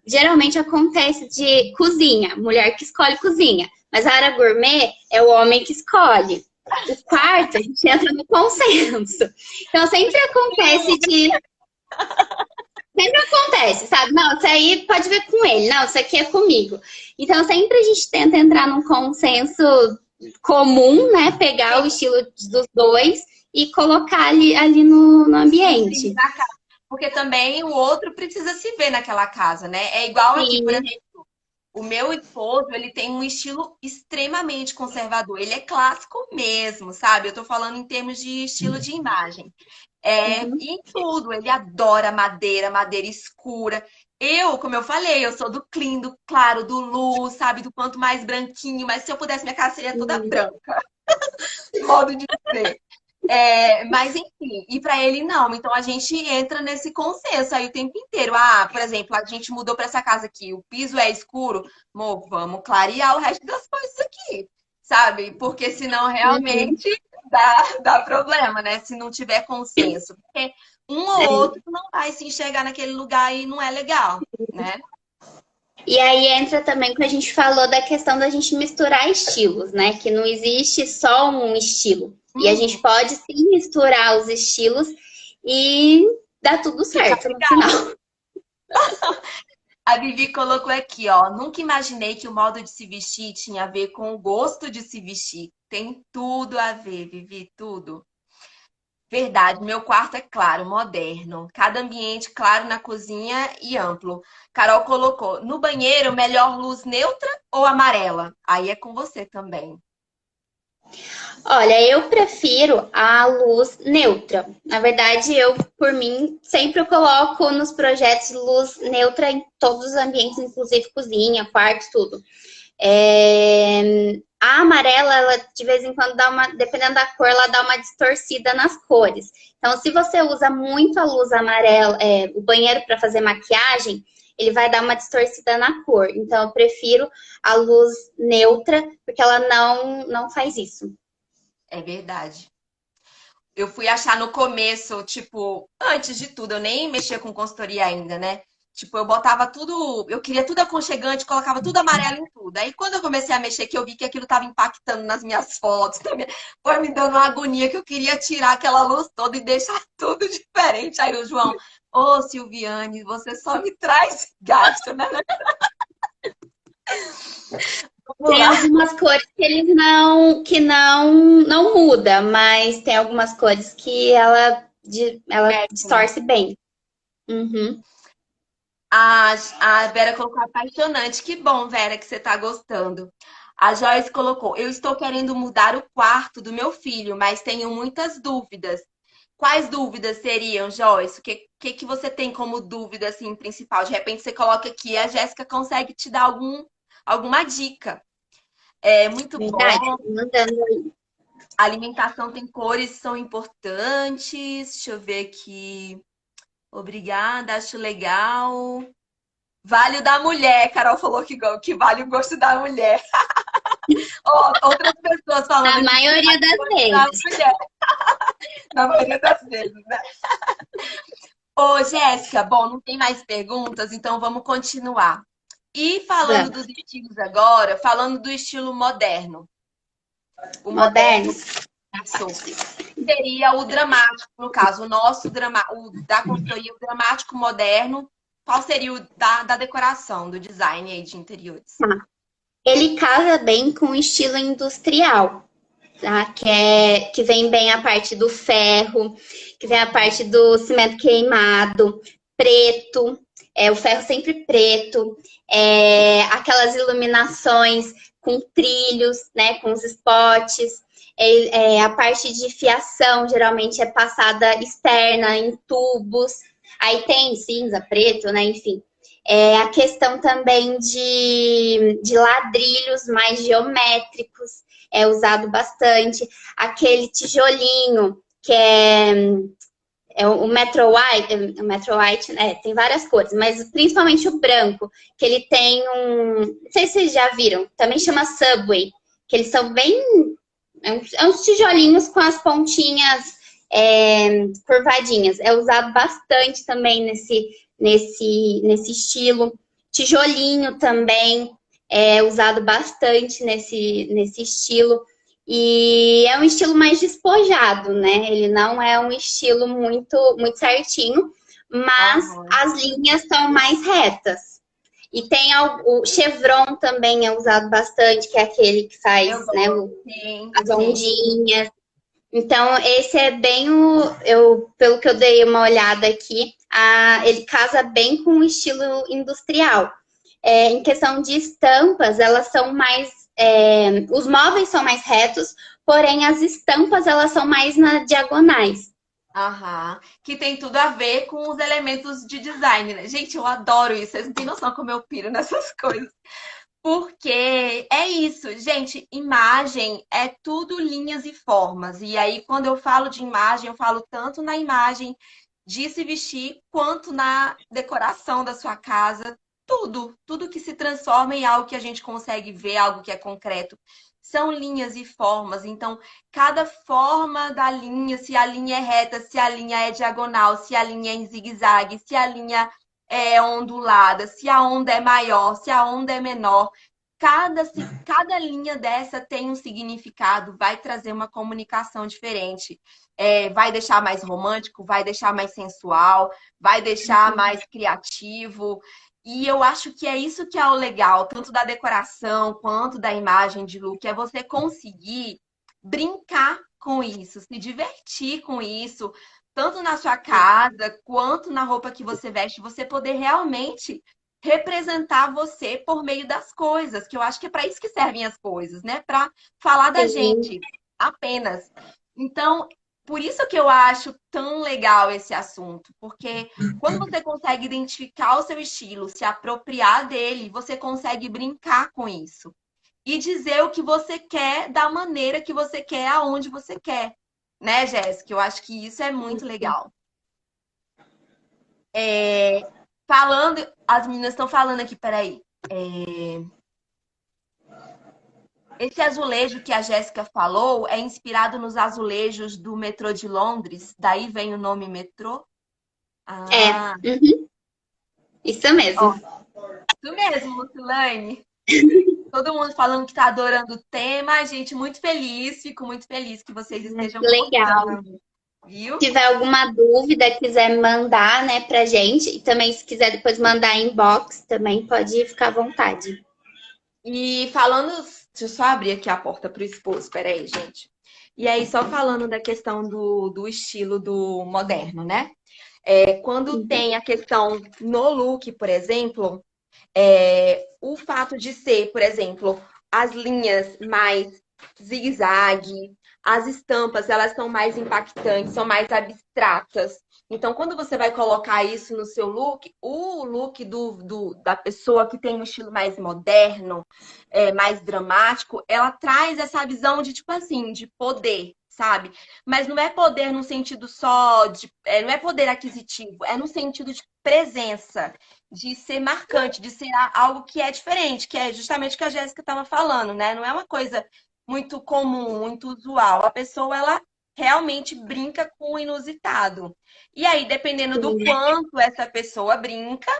geralmente acontece de cozinha, mulher que escolhe cozinha. Mas a área gourmet é o homem que escolhe. O quarto, a gente entra no consenso. Então sempre acontece de Sempre acontece, sabe? Não, isso aí pode ver com ele. Não, isso aqui é comigo. Então, sempre a gente tenta entrar num consenso comum, né? Pegar o estilo dos dois e colocar ali no Sim, ambiente. porque também o outro precisa se ver naquela casa, né? É igual aqui, por Sim. exemplo. O meu esposo, ele tem um estilo extremamente conservador. Ele é clássico mesmo, sabe? Eu tô falando em termos de estilo de imagem. Uhum. E em tudo, ele adora madeira, madeira escura. Eu, como eu falei, eu sou do clean, do claro, do luz, sabe? Do quanto mais branquinho, mas se eu pudesse, minha casa seria toda branca, modo de dizer. Mas enfim, e para ele não. Então a gente entra nesse consenso aí o tempo inteiro. Ah, por exemplo, a gente mudou para essa casa aqui, o piso é escuro, amor, vamos clarear o resto das coisas aqui, sabe? Porque senão Uhum. realmente dá problema, né? Se não tiver consenso. Porque um ou outro não vai se enxergar naquele lugar e não é legal, né? E aí entra também o que a gente falou da questão da gente misturar estilos, né? Que não existe só um estilo. E a gente Uhum, pode sim misturar os estilos e dá tudo fica certo no legal. final. A Vivi colocou aqui, ó. Nunca imaginei que o modo de se vestir tinha a ver com o gosto de se vestir. Tem tudo a ver, Vivi, tudo. Verdade, meu quarto é claro, moderno. Cada ambiente claro na cozinha e amplo. Carol colocou, no banheiro, melhor luz neutra ou amarela? Aí é com você também. Olha, eu prefiro a luz neutra. Na verdade, eu, por mim, sempre eu coloco nos projetos luz neutra em todos os ambientes, inclusive cozinha, quarto, tudo. A amarela, ela de vez em quando dá uma, dependendo da cor, ela dá uma distorcida nas cores. Então, se você usa muito a luz amarela, o banheiro para fazer maquiagem, ele vai dar uma distorcida na cor. Então, eu prefiro a luz neutra, porque ela não faz isso. É verdade. Eu fui achar no começo, tipo, antes de tudo, eu nem mexia com consultoria ainda, né? Tipo, eu botava tudo, eu queria tudo aconchegante, colocava tudo amarelo em tudo. Aí quando eu comecei a mexer, que eu vi que aquilo estava impactando nas minhas fotos, foi me dando uma agonia que eu queria tirar aquela luz toda e deixar tudo diferente. Aí o João, ô Silviane, você só me traz gasto, né? Vamos Tem lá. algumas cores que eles não muda, mas tem algumas cores que ela Mexe, né? distorce bem. Uhum. A Vera colocou apaixonante. Que bom, Vera, que você está gostando. A Joyce colocou: eu estou querendo mudar o quarto do meu filho, mas tenho muitas dúvidas. Quais dúvidas seriam, Joyce? O que você tem como dúvida assim, principal? De repente você coloca aqui, a Jéssica consegue te dar alguma dica. É muito Verdade, bom. mandando. A alimentação tem cores, são importantes. Deixa eu ver aqui. Obrigada, acho legal. Vale o da mulher, Carol falou que vale o gosto da mulher. Ó, outras pessoas falando A aqui que maioria vale o das gosto da vezes. mulher, na maioria das vezes, né? Ô, Jéssica, bom, não tem mais perguntas, então vamos continuar. E falando dos Vamos. estilos agora, falando do estilo moderno. O moderno Modernos. passou. Seria o dramático, no caso, o nosso drama, o da consultoria, o dramático moderno. Qual seria o da decoração, do design aí de interiores? Tá. Ele casa bem com o estilo industrial, tá? Que vem bem a parte do ferro, que vem a parte do cimento queimado, preto, o ferro sempre preto, aquelas iluminações com trilhos, né? Com os spots. A parte de fiação geralmente é passada externa em tubos. Aí tem cinza, preto, né? Enfim. A questão também de ladrilhos mais geométricos é usado bastante. Aquele tijolinho que o Metro White, né? Tem várias cores, mas principalmente o branco, que ele tem não sei se vocês já viram, também chama Subway, que eles são bem, uns tijolinhos com as pontinhas curvadinhas. É usado bastante também nesse estilo. Tijolinho também é usado bastante nesse estilo. E é um estilo mais despojado, né? Ele não é um estilo muito certinho, mas Aham. as linhas são mais retas. E tem o chevron também é usado bastante, que é aquele que Eu faz, né, gosto. Sim, as sim. ondinhas. Então, esse é bem pelo que eu dei uma olhada aqui, ele casa bem com o estilo industrial. Em questão de estampas, elas são mais. Os móveis são mais retos, porém as estampas elas são mais na diagonais. Aham. Que tem tudo a ver com os elementos de design, né? Gente, eu adoro isso. Vocês não têm noção como eu piro nessas coisas. Porque é isso, gente. Imagem é tudo linhas e formas. E aí, quando eu falo de imagem, eu falo tanto na imagem de se vestir, quanto na decoração da sua casa. Tudo que se transforma em algo que a gente consegue ver, algo que é concreto. São linhas e formas. Então, cada forma da linha, se a linha é reta, se a linha é diagonal, se a linha é em zigue-zague, se a linha é ondulada, se a onda é maior, se a onda é menor. Cada linha dessa tem um significado, vai trazer uma comunicação diferente. Vai deixar mais romântico, vai deixar mais sensual, vai deixar mais criativo. E eu acho que é isso que é o legal, tanto da decoração quanto da imagem de look, é você conseguir brincar com isso, se divertir com isso, tanto na sua casa quanto na roupa que você veste, você poder realmente representar você por meio das coisas, que eu acho que é para isso que servem as coisas, né? Para falar da Sim, gente apenas. Então, por isso que eu acho tão legal esse assunto, porque quando você consegue identificar o seu estilo, se apropriar dele, você consegue brincar com isso e dizer o que você quer da maneira que você quer, aonde você quer, né, Jéssica? Eu acho que isso é muito legal. Falando, as meninas estão falando aqui, peraí. Esse azulejo que a Jéssica falou é inspirado nos azulejos do metrô de Londres, daí vem o nome metrô. é, Ah, isso mesmo. ó, isso mesmo, Lucilane. Todo mundo falando que está adorando o tema. A gente muito feliz, fico muito feliz que vocês estejam Legal. gostando, viu? Se tiver alguma dúvida, quiser mandar, né, pra gente, e também se quiser depois mandar inbox, também pode ficar à vontade. E falando, deixa eu só abrir aqui a porta para o esposo, peraí, gente. E aí, só falando da questão do estilo do moderno, né? Quando tem a questão no look, por exemplo, o fato de ser, por exemplo, as linhas mais zigue-zague, as estampas, elas são mais impactantes, são mais abstratas. Então, quando você vai colocar isso no seu look, o look da pessoa que tem um estilo mais moderno, mais dramático, ela traz essa visão de, tipo assim, de poder, sabe? Mas não é poder no sentido só de. Não é poder aquisitivo, é no sentido de presença, de ser marcante, de ser algo que é diferente, que é justamente o que a Jéssica estava falando, né? Não é uma coisa muito comum, muito usual. A pessoa, ela realmente brinca com o inusitado. E aí, dependendo do Sim. quanto essa pessoa brinca,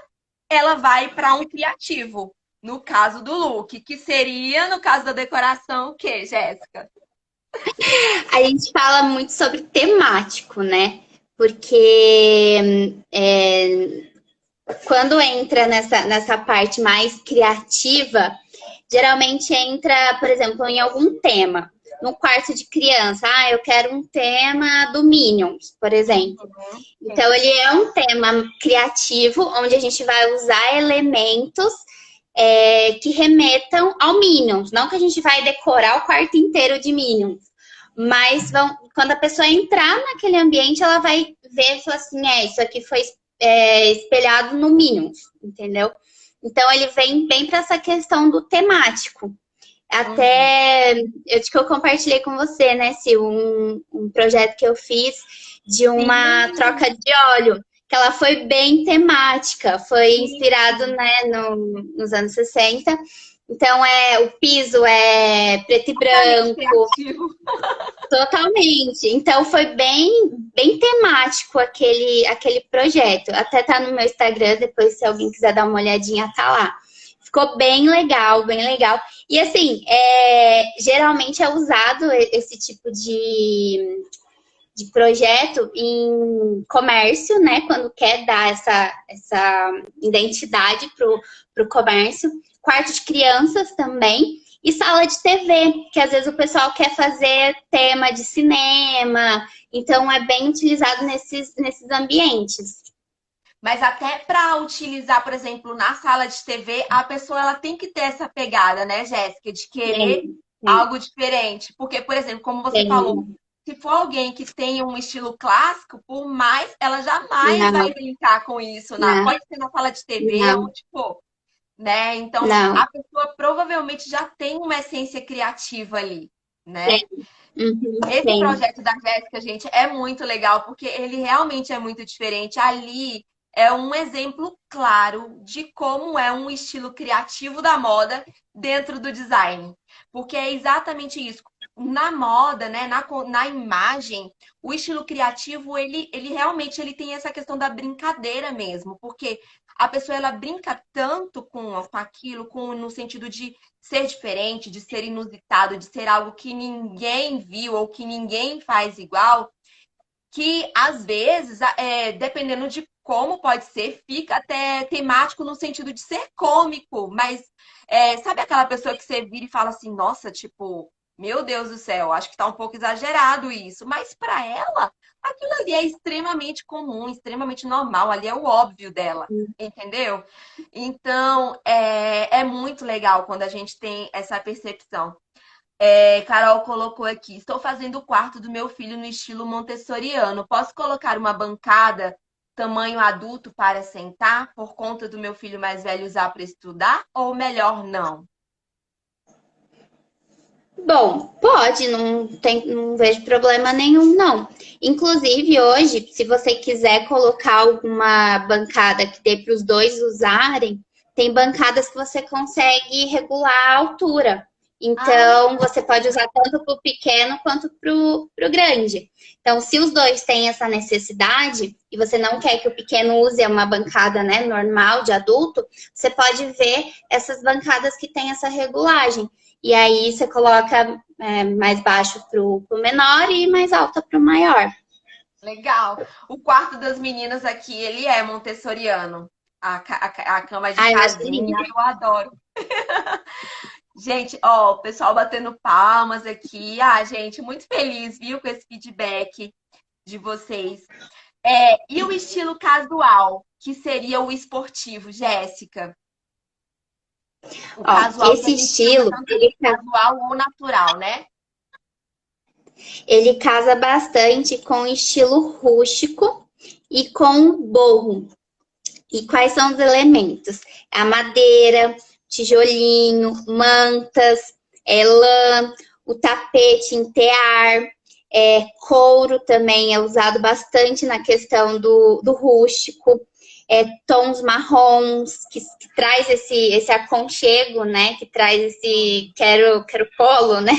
ela vai para um criativo. No caso do look, que seria, no caso da decoração, o quê, Jéssica? A gente fala muito sobre temático, né? Porque quando entra nessa parte mais criativa, geralmente entra, por exemplo, em algum tema. No quarto de criança, eu quero um tema do Minions, por exemplo. Uhum, Então, sim. ele é um tema criativo, onde a gente vai usar elementos que remetam ao Minions. Não que a gente vai decorar o quarto inteiro de Minions, mas quando a pessoa entrar naquele ambiente, ela vai ver e falar assim: isso aqui foi espelhado no Minions, entendeu? Então, ele vem bem para essa questão do temático. Uhum. Até eu acho que eu compartilhei com você, né, Sil, um projeto que eu fiz de uma Sim, troca de óleo, que ela foi bem temática, foi inspirado, sim. né, nos anos 60. Então, o piso é preto e Extremamente branco, criativo. totalmente. Então, foi bem temático aquele projeto. Até tá no meu Instagram, depois, se alguém quiser dar uma olhadinha, tá lá. Ficou bem legal, bem legal. E assim, geralmente é usado esse tipo de projeto em comércio, né? Quando quer dar essa identidade pro comércio. Quarto de crianças também. E sala de TV, que às vezes o pessoal quer fazer tema de cinema. Então é bem utilizado nesses ambientes. Mas até para utilizar, por exemplo, na sala de TV, a pessoa ela tem que ter essa pegada, né, Jéssica, de querer Tem, tem, algo diferente. Porque, por exemplo, como você falou, tem. se for alguém que tem um estilo clássico, por mais, ela jamais vai Não, brincar com isso. não, Pode ser na sala de TV, não, onde for, né? Então, não. a pessoa provavelmente já tem uma essência criativa ali, né? Tem. Uhum, Esse tem. projeto da Jéssica, gente, é muito legal, porque ele realmente é muito diferente. Ali é um exemplo claro de como é um estilo criativo da moda dentro do design. Porque é exatamente isso. Na moda, né, na imagem, o estilo criativo, ele realmente ele tem essa questão da brincadeira mesmo. Porque a pessoa, ela brinca tanto com aquilo, no sentido de ser diferente, de ser inusitado, de ser algo que ninguém viu ou que ninguém faz igual, que às vezes, dependendo de como pode ser, fica até temático no sentido de ser cômico, mas sabe aquela pessoa que você vira e fala assim, nossa, tipo, meu Deus do céu, acho que tá um pouco exagerado isso, mas para ela, aquilo ali é extremamente comum, extremamente normal, ali é o óbvio dela, entendeu? Então, é muito legal quando a gente tem essa percepção. Carol colocou aqui: estou fazendo o quarto do meu filho no estilo montessoriano. Posso colocar uma bancada tamanho adulto para sentar, por conta do meu filho mais velho usar para estudar? Ou melhor, não? Bom, pode, não vejo problema nenhum, não. Inclusive, hoje, se você quiser colocar alguma bancada que dê para os dois usarem, tem bancadas que você consegue regular a altura. Ah, Então, você pode usar tanto para o pequeno quanto para o grande. Então, se os dois têm essa necessidade e você não quer que o pequeno use uma bancada, né, normal de adulto, você pode ver essas bancadas que têm essa regulagem. E aí você coloca mais baixo para o menor e mais alta para o maior. legal. O quarto das meninas aqui, ele é montessoriano. A cama de Ah, eu acho casinha, lindo. eu adoro. Gente, ó, o pessoal batendo palmas aqui. Ah, gente, muito feliz, viu, com esse feedback de vocês. E o estilo casual, que seria o esportivo, Jéssica? O Ó, casual que a esse gente chama estilo, tanto de casual ou natural, né? ele casa bastante com o estilo rústico e com boho. E quais são os elementos? A madeira, tijolinho, mantas, lã, o tapete em tear, couro também é usado bastante na questão do rústico, tons marrons, que traz esse aconchego, né? Que traz esse quero polo, né?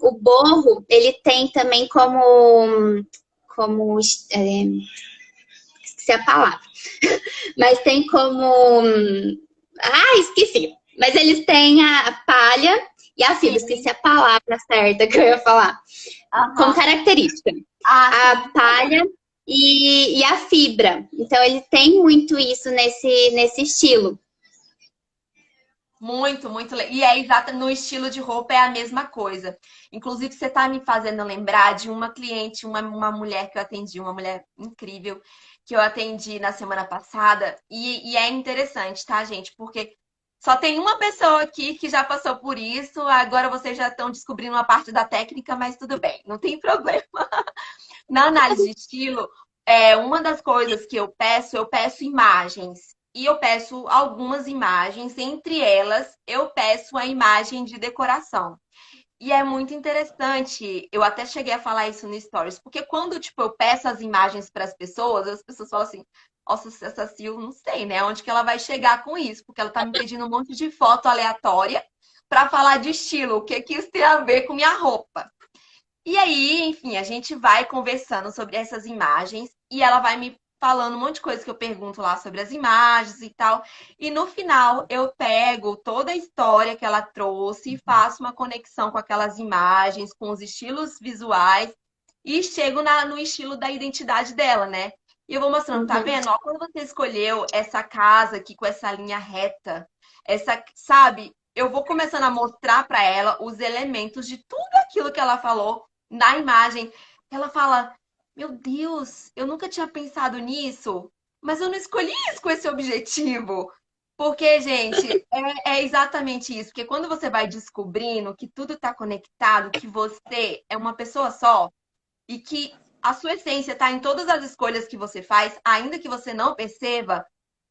O borro, ele tem também como esqueci a palavra, mas tem como. Esqueci. Mas eles têm a palha e a fibra, esqueci Sim. a palavra certa que eu ia falar. Como Aham. característica. Ah, A sim. palha e a fibra. Então, ele tem muito isso nesse estilo. Muito, muito. E é exato, no estilo de roupa é a mesma coisa. Inclusive, você está me fazendo lembrar de uma cliente, uma mulher que eu atendi, uma mulher incrível, que eu atendi na semana passada. E é interessante, tá, gente? Porque só tem uma pessoa aqui que já passou por isso. Agora vocês já estão descobrindo uma parte da técnica, mas tudo bem, não tem problema. Na análise de estilo, uma das coisas que eu peço imagens. E eu peço algumas imagens, entre elas, eu peço a imagem de decoração. E é muito interessante, eu até cheguei a falar isso no Stories, porque quando, tipo, eu peço as imagens para as pessoas falam assim, nossa, essa Sil, não sei, né, onde que ela vai chegar com isso, porque ela tá me pedindo um monte de foto aleatória para falar de estilo, o que que isso tem a ver com minha roupa. E aí, enfim, a gente vai conversando sobre essas imagens e ela vai me falando um monte de coisa que eu pergunto lá sobre as imagens e tal. E no final eu pego toda a história que ela trouxe e faço uma conexão com aquelas imagens, com os estilos visuais e chego no estilo da identidade dela, né? E eu vou mostrando, tá Uhum. vendo? Ó, quando você escolheu essa casa aqui com essa linha reta, sabe? Eu vou começando a mostrar para ela os elementos de tudo aquilo que ela falou na imagem. Ela fala: Meu Deus, eu nunca tinha pensado nisso, mas eu não escolhi isso com esse objetivo. Porque, gente, é exatamente isso. Porque quando você vai descobrindo que tudo está conectado, que você é uma pessoa só e que a sua essência está em todas as escolhas que você faz, ainda que você não perceba,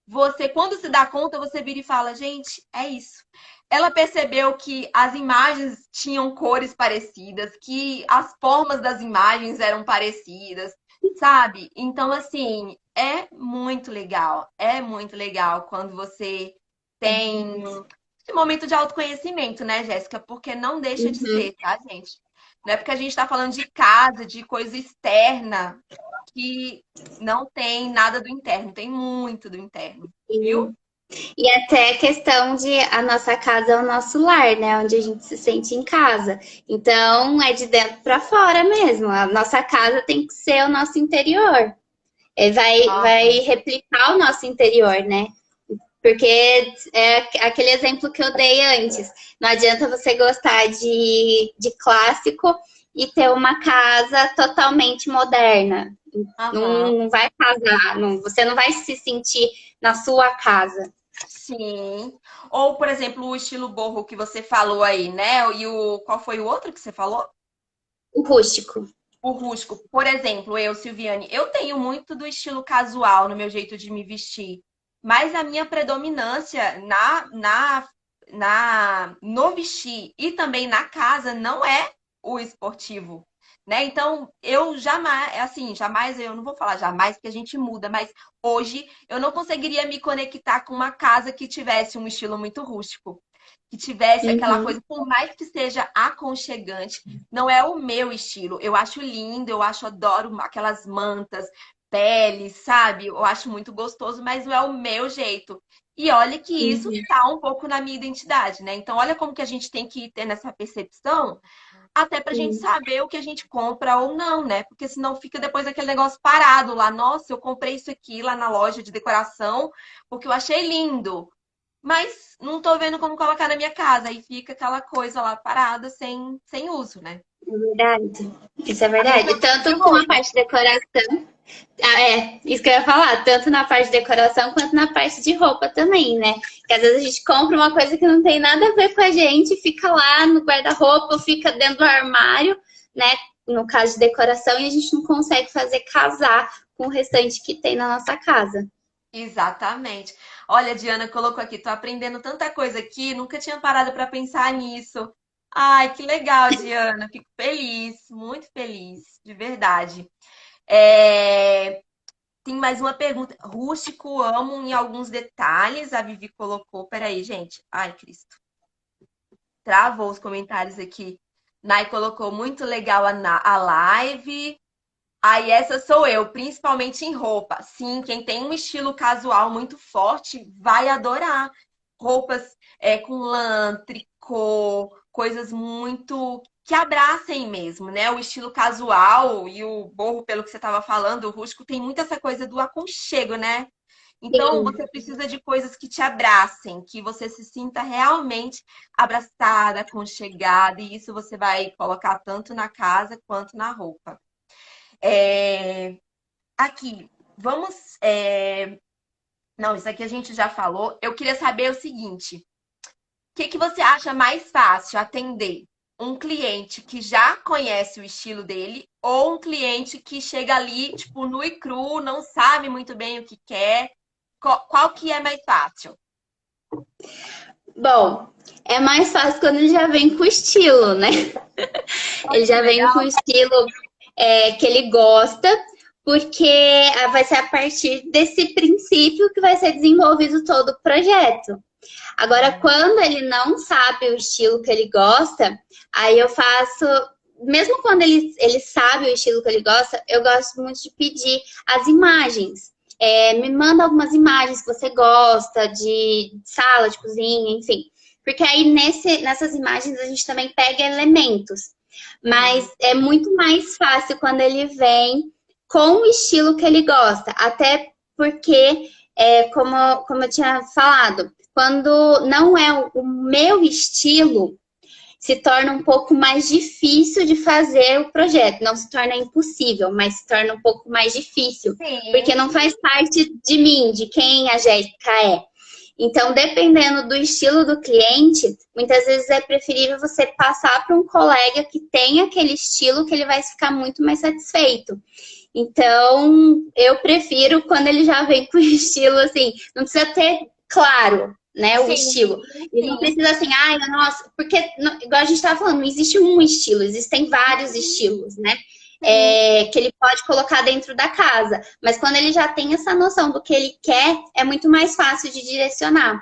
você, quando se dá conta, você vira e fala: Gente, é isso. Ela percebeu que as imagens tinham cores parecidas, que as formas das imagens eram parecidas, sabe? Então, assim, é muito legal quando você tem esse momento de autoconhecimento, né, Jéssica? Porque não deixa de Uhum. ser, tá, gente? Não é porque a gente está falando de casa, de coisa externa, que não tem nada do interno, tem muito do interno, viu? E até a questão de a nossa casa é o nosso lar, né? Onde a gente se sente em casa. Então, é de dentro para fora mesmo. A nossa casa tem que ser o nosso interior. Vai replicar o nosso interior, né? Porque é aquele exemplo que eu dei antes. Não adianta você gostar de clássico e ter uma casa totalmente moderna. Aham. Não vai casar, você não vai se sentir na sua casa. Sim. Ou, por exemplo, o estilo boho que você falou aí, né? E o qual foi o outro que você falou? O rústico. O rústico. Por exemplo, eu, Silviane, eu tenho muito do estilo casual no meu jeito de me vestir, mas a minha predominância no vestir e também na casa não é o esportivo, né? Então, eu jamais, assim, jamais, eu não vou falar jamais, porque a gente muda, mas hoje eu não conseguiria me conectar com uma casa que tivesse um estilo muito rústico, que tivesse aquela Uhum. coisa, por mais que seja aconchegante, não é o meu estilo. Eu acho lindo, adoro aquelas mantas, peles, sabe? Eu acho muito gostoso, mas não é o meu jeito. E olha que isso Uhum. tá um pouco na minha identidade, né? Então, olha como que a gente tem que ter nessa percepção, até pra gente Sim. saber o que a gente compra ou não, né? Porque senão fica depois aquele negócio parado lá. Nossa, eu comprei isso aqui lá na loja de decoração porque eu achei lindo, mas não tô vendo como colocar na minha casa. Aí fica aquela coisa lá parada, sem uso, né? É verdade. Isso é A mesma verdade. coisa de Tanto com a roupa. parte de decoração. Ah, isso que eu ia falar, tanto na parte de decoração quanto na parte de roupa também, né? Que às vezes a gente compra uma coisa que não tem nada a ver com a gente, fica lá no guarda-roupa, fica dentro do armário, né? No caso de decoração, e a gente não consegue fazer casar com o restante que tem na nossa casa. Exatamente. Olha, a Diana colocou aqui, tô aprendendo tanta coisa aqui, nunca tinha parado para pensar nisso. Ai, que legal, Diana. Fico feliz, muito feliz, de verdade. É, Tem mais uma pergunta. Rústico, amo em alguns detalhes. A Vivi colocou. Peraí, gente. Ai, Cristo. Travou os comentários aqui. Nai colocou muito legal a live. Aí essa sou eu, principalmente em roupa. Sim, quem tem um estilo casual muito forte vai adorar. Roupas com lã, tricô, coisas muito que abracem mesmo, né? O estilo casual e o boho, pelo que você estava falando, o rústico tem muito essa coisa do aconchego, né? Então, Sim, você precisa de coisas que te abracem, que você se sinta realmente abraçada, aconchegada, e isso você vai colocar tanto na casa quanto na roupa. É, Aqui, vamos. Não, isso aqui a gente já falou. Eu queria saber o seguinte: o que você acha mais fácil atender? Um cliente que já conhece o estilo dele ou um cliente que chega ali, tipo, nu e cru, não sabe muito bem o que quer? Qual que é mais fácil? bom, é mais fácil quando ele já vem com estilo, né? Olha Ele que já vem com legal. estilo que ele gosta, porque vai ser a partir desse princípio que vai ser desenvolvido todo o projeto. Agora, quando ele não sabe o estilo que ele gosta, aí eu faço. Mesmo quando ele sabe o estilo que ele gosta, eu gosto muito de pedir as imagens. Me manda algumas imagens que você gosta de sala, de cozinha, enfim. Porque aí nessas imagens a gente também pega elementos. Mas Sim, é muito mais fácil quando ele vem com o estilo que ele gosta. Até porque, como eu tinha falado, quando não é o meu estilo, se torna um pouco mais difícil de fazer o projeto. Não se torna impossível, mas se torna um pouco mais difícil, porque sim. não faz parte de mim, de quem a Jéssica é. Então, dependendo do estilo do cliente, muitas vezes é preferível você passar para um colega que tem aquele estilo que ele vai ficar muito mais satisfeito. Então, eu prefiro quando ele já vem com o estilo assim, não precisa ter claro, né, o Sim, estilo. E não sim. precisa assim, ai, nossa, porque, igual a gente estava falando, não existe um estilo, existem vários estilos, né? Sim. Que ele pode colocar dentro da casa. Mas quando ele já tem essa noção do que ele quer, é muito mais fácil de direcionar.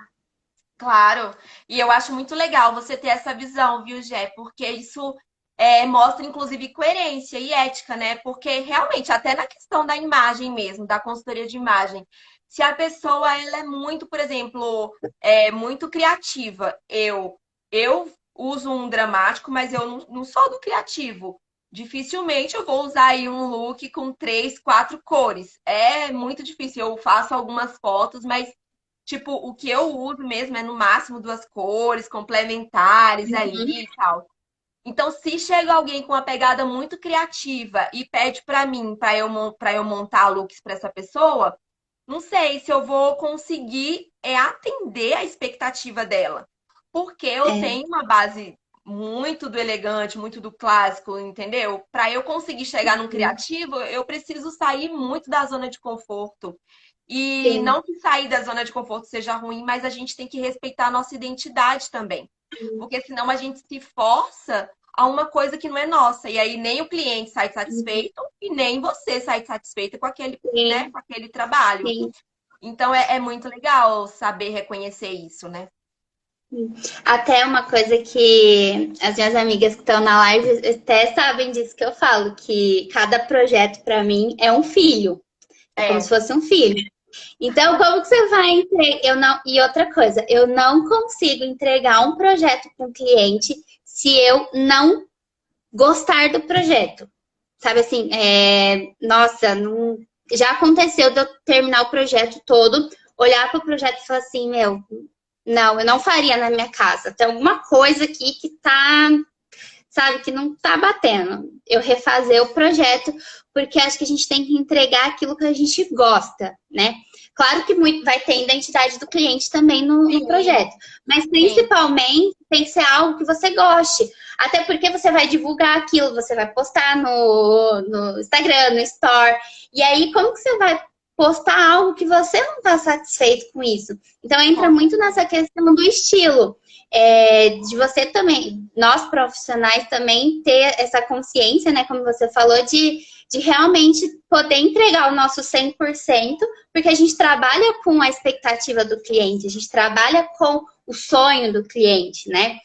Claro, e eu acho muito legal você ter essa visão, viu, Gé? Porque isso mostra, inclusive, coerência e ética, né? Porque realmente, até na questão da imagem mesmo, da consultoria de imagem, se a pessoa ela é muito, por exemplo, muito criativa, eu uso um dramático, mas eu não sou do criativo. dificilmente eu vou usar aí um look com 3, 4 cores. É muito difícil. Eu faço algumas fotos, mas tipo, o que eu uso mesmo é no máximo 2 cores complementares Uhum. ali e tal. Então, se chega alguém com uma pegada muito criativa e pede para mim, para eu montar looks para essa pessoa, não sei se eu vou conseguir atender a expectativa dela. Porque eu É, tenho uma base muito do elegante, muito do clássico, entendeu? Para eu conseguir chegar num uhum. criativo, eu preciso sair muito da zona de conforto. E Sim. não que sair da zona de conforto seja ruim, mas a gente tem que respeitar a nossa identidade também. Porque senão a gente se força a uma coisa que não é nossa. E aí nem o cliente sai Uhum. satisfeito e nem você sai satisfeita com aquele, né, Sim, com aquele trabalho. sim. Então é muito legal saber reconhecer isso, né? Até uma coisa que as minhas amigas que estão na live até sabem disso que eu falo, que cada projeto para mim é um filho. É como se É, fosse um filho. Então, como que você vai entregar? Eu não... E outra coisa, eu não consigo entregar um projeto para um cliente se eu não gostar do projeto. Sabe assim, nossa, não... já aconteceu de eu terminar o projeto todo, olhar para o projeto e falar assim, meu, não, eu não faria na minha casa. Tem alguma coisa aqui que tá, sabe, que não tá batendo. Eu refazer o projeto, porque acho que a gente tem que entregar aquilo que a gente gosta, né? Claro que muito, vai ter a identidade do cliente também no sim, projeto, mas sim. principalmente tem que ser algo que você goste. Até porque você vai divulgar aquilo, você vai postar no Instagram, no Store. E aí, como que você vai postar algo que você não está satisfeito com isso? Então, entra Com muito certeza. nessa questão do estilo. De você também, nós profissionais também ter essa consciência, né, como você falou, de realmente poder entregar o nosso 100%, porque a gente trabalha com a expectativa do cliente, a gente trabalha com o sonho do cliente, né?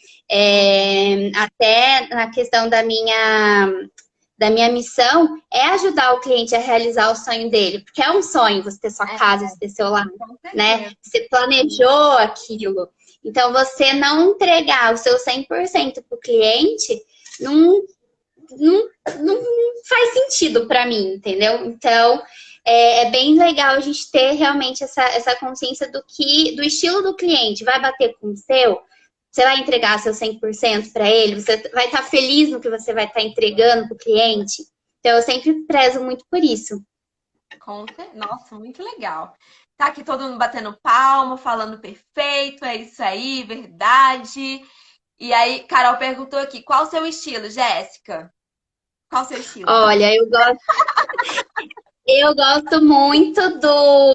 Até na questão da minha missão é ajudar o cliente a realizar o sonho dele, porque é um sonho você ter sua É, casa, você ter seu lar, com né? certeza. Você planejou aquilo. Então, você não entregar o seu 100% para o cliente não, não, não faz sentido para mim, entendeu? Então, é bem legal a gente ter realmente essa consciência do estilo do cliente. Vai bater com o seu? Você vai entregar seu 100% para ele? Você vai estar feliz no que você vai estar entregando para o cliente? Então, eu sempre prezo muito por isso. Nossa, muito legal. Tá aqui todo mundo batendo palma, falando perfeito, é isso aí, verdade. E aí, Carol perguntou aqui, qual o seu estilo, Jéssica? Qual o seu estilo? Olha, eu gosto muito do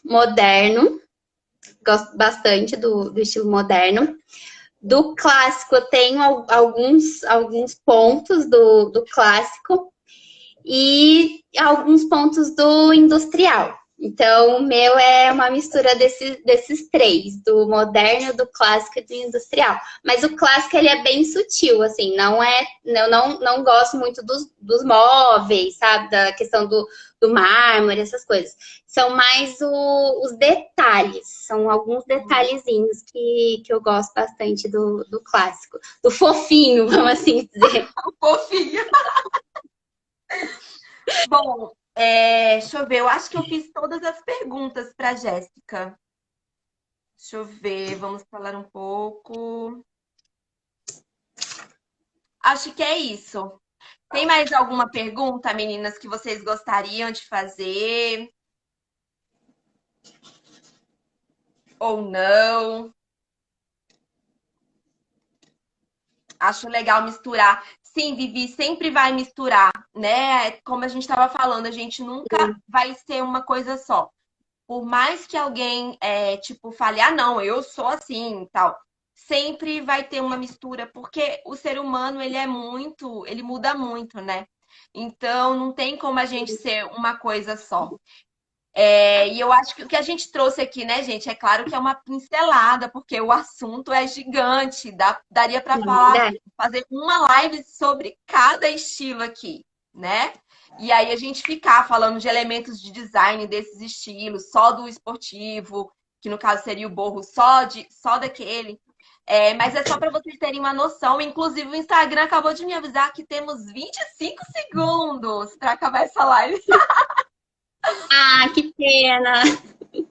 moderno, gosto bastante do estilo moderno. Do clássico, eu tenho alguns pontos do clássico e alguns pontos do industrial. Então, o meu é uma mistura desses três, do moderno, do clássico e do industrial. Mas o clássico, ele é bem sutil, assim, não é... Eu não gosto muito dos móveis, sabe? Da questão do mármore, essas coisas. São mais os detalhes, são alguns detalhezinhos que eu gosto bastante do clássico. Do fofinho, vamos assim dizer. Fofinha. Bom, deixa eu ver, eu acho que eu fiz todas as perguntas para Jéssica. Deixa eu ver, vamos falar um pouco. Acho que é isso. Tem mais alguma pergunta, meninas, que vocês gostariam de fazer ou não? Acho legal misturar. Sim, Vivi, sempre vai misturar, né? Como a gente estava falando, a gente nunca vai ser uma coisa só. Por mais que alguém, tipo, fale, ah, não, eu sou assim e tal, sempre vai ter uma mistura, porque o ser humano, ele muda muito, né? Então, não tem como a gente ser uma coisa só. E eu acho que o que a gente trouxe aqui, né, gente, é claro que é uma pincelada, porque o assunto é gigante, daria para É falar, verdade. fazer uma live sobre cada estilo aqui, né? E aí a gente ficar falando de elementos de design desses estilos, só do esportivo, que no caso seria o borro só daquele. Mas é só para vocês terem uma noção. Inclusive, o Instagram acabou de me avisar que temos 25 segundos para acabar essa live. Ah, que pena!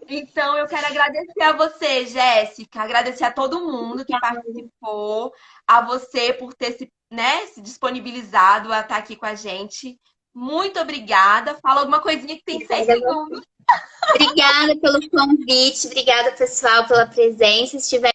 Então, eu quero agradecer a você, Jéssica, agradecer a todo mundo que participou, a você por ter se disponibilizado a estar aqui com a gente. Muito obrigada. Fala alguma coisinha que tem 6 segundos. Obrigada pelo convite, obrigada, pessoal, pela presença. Se tiver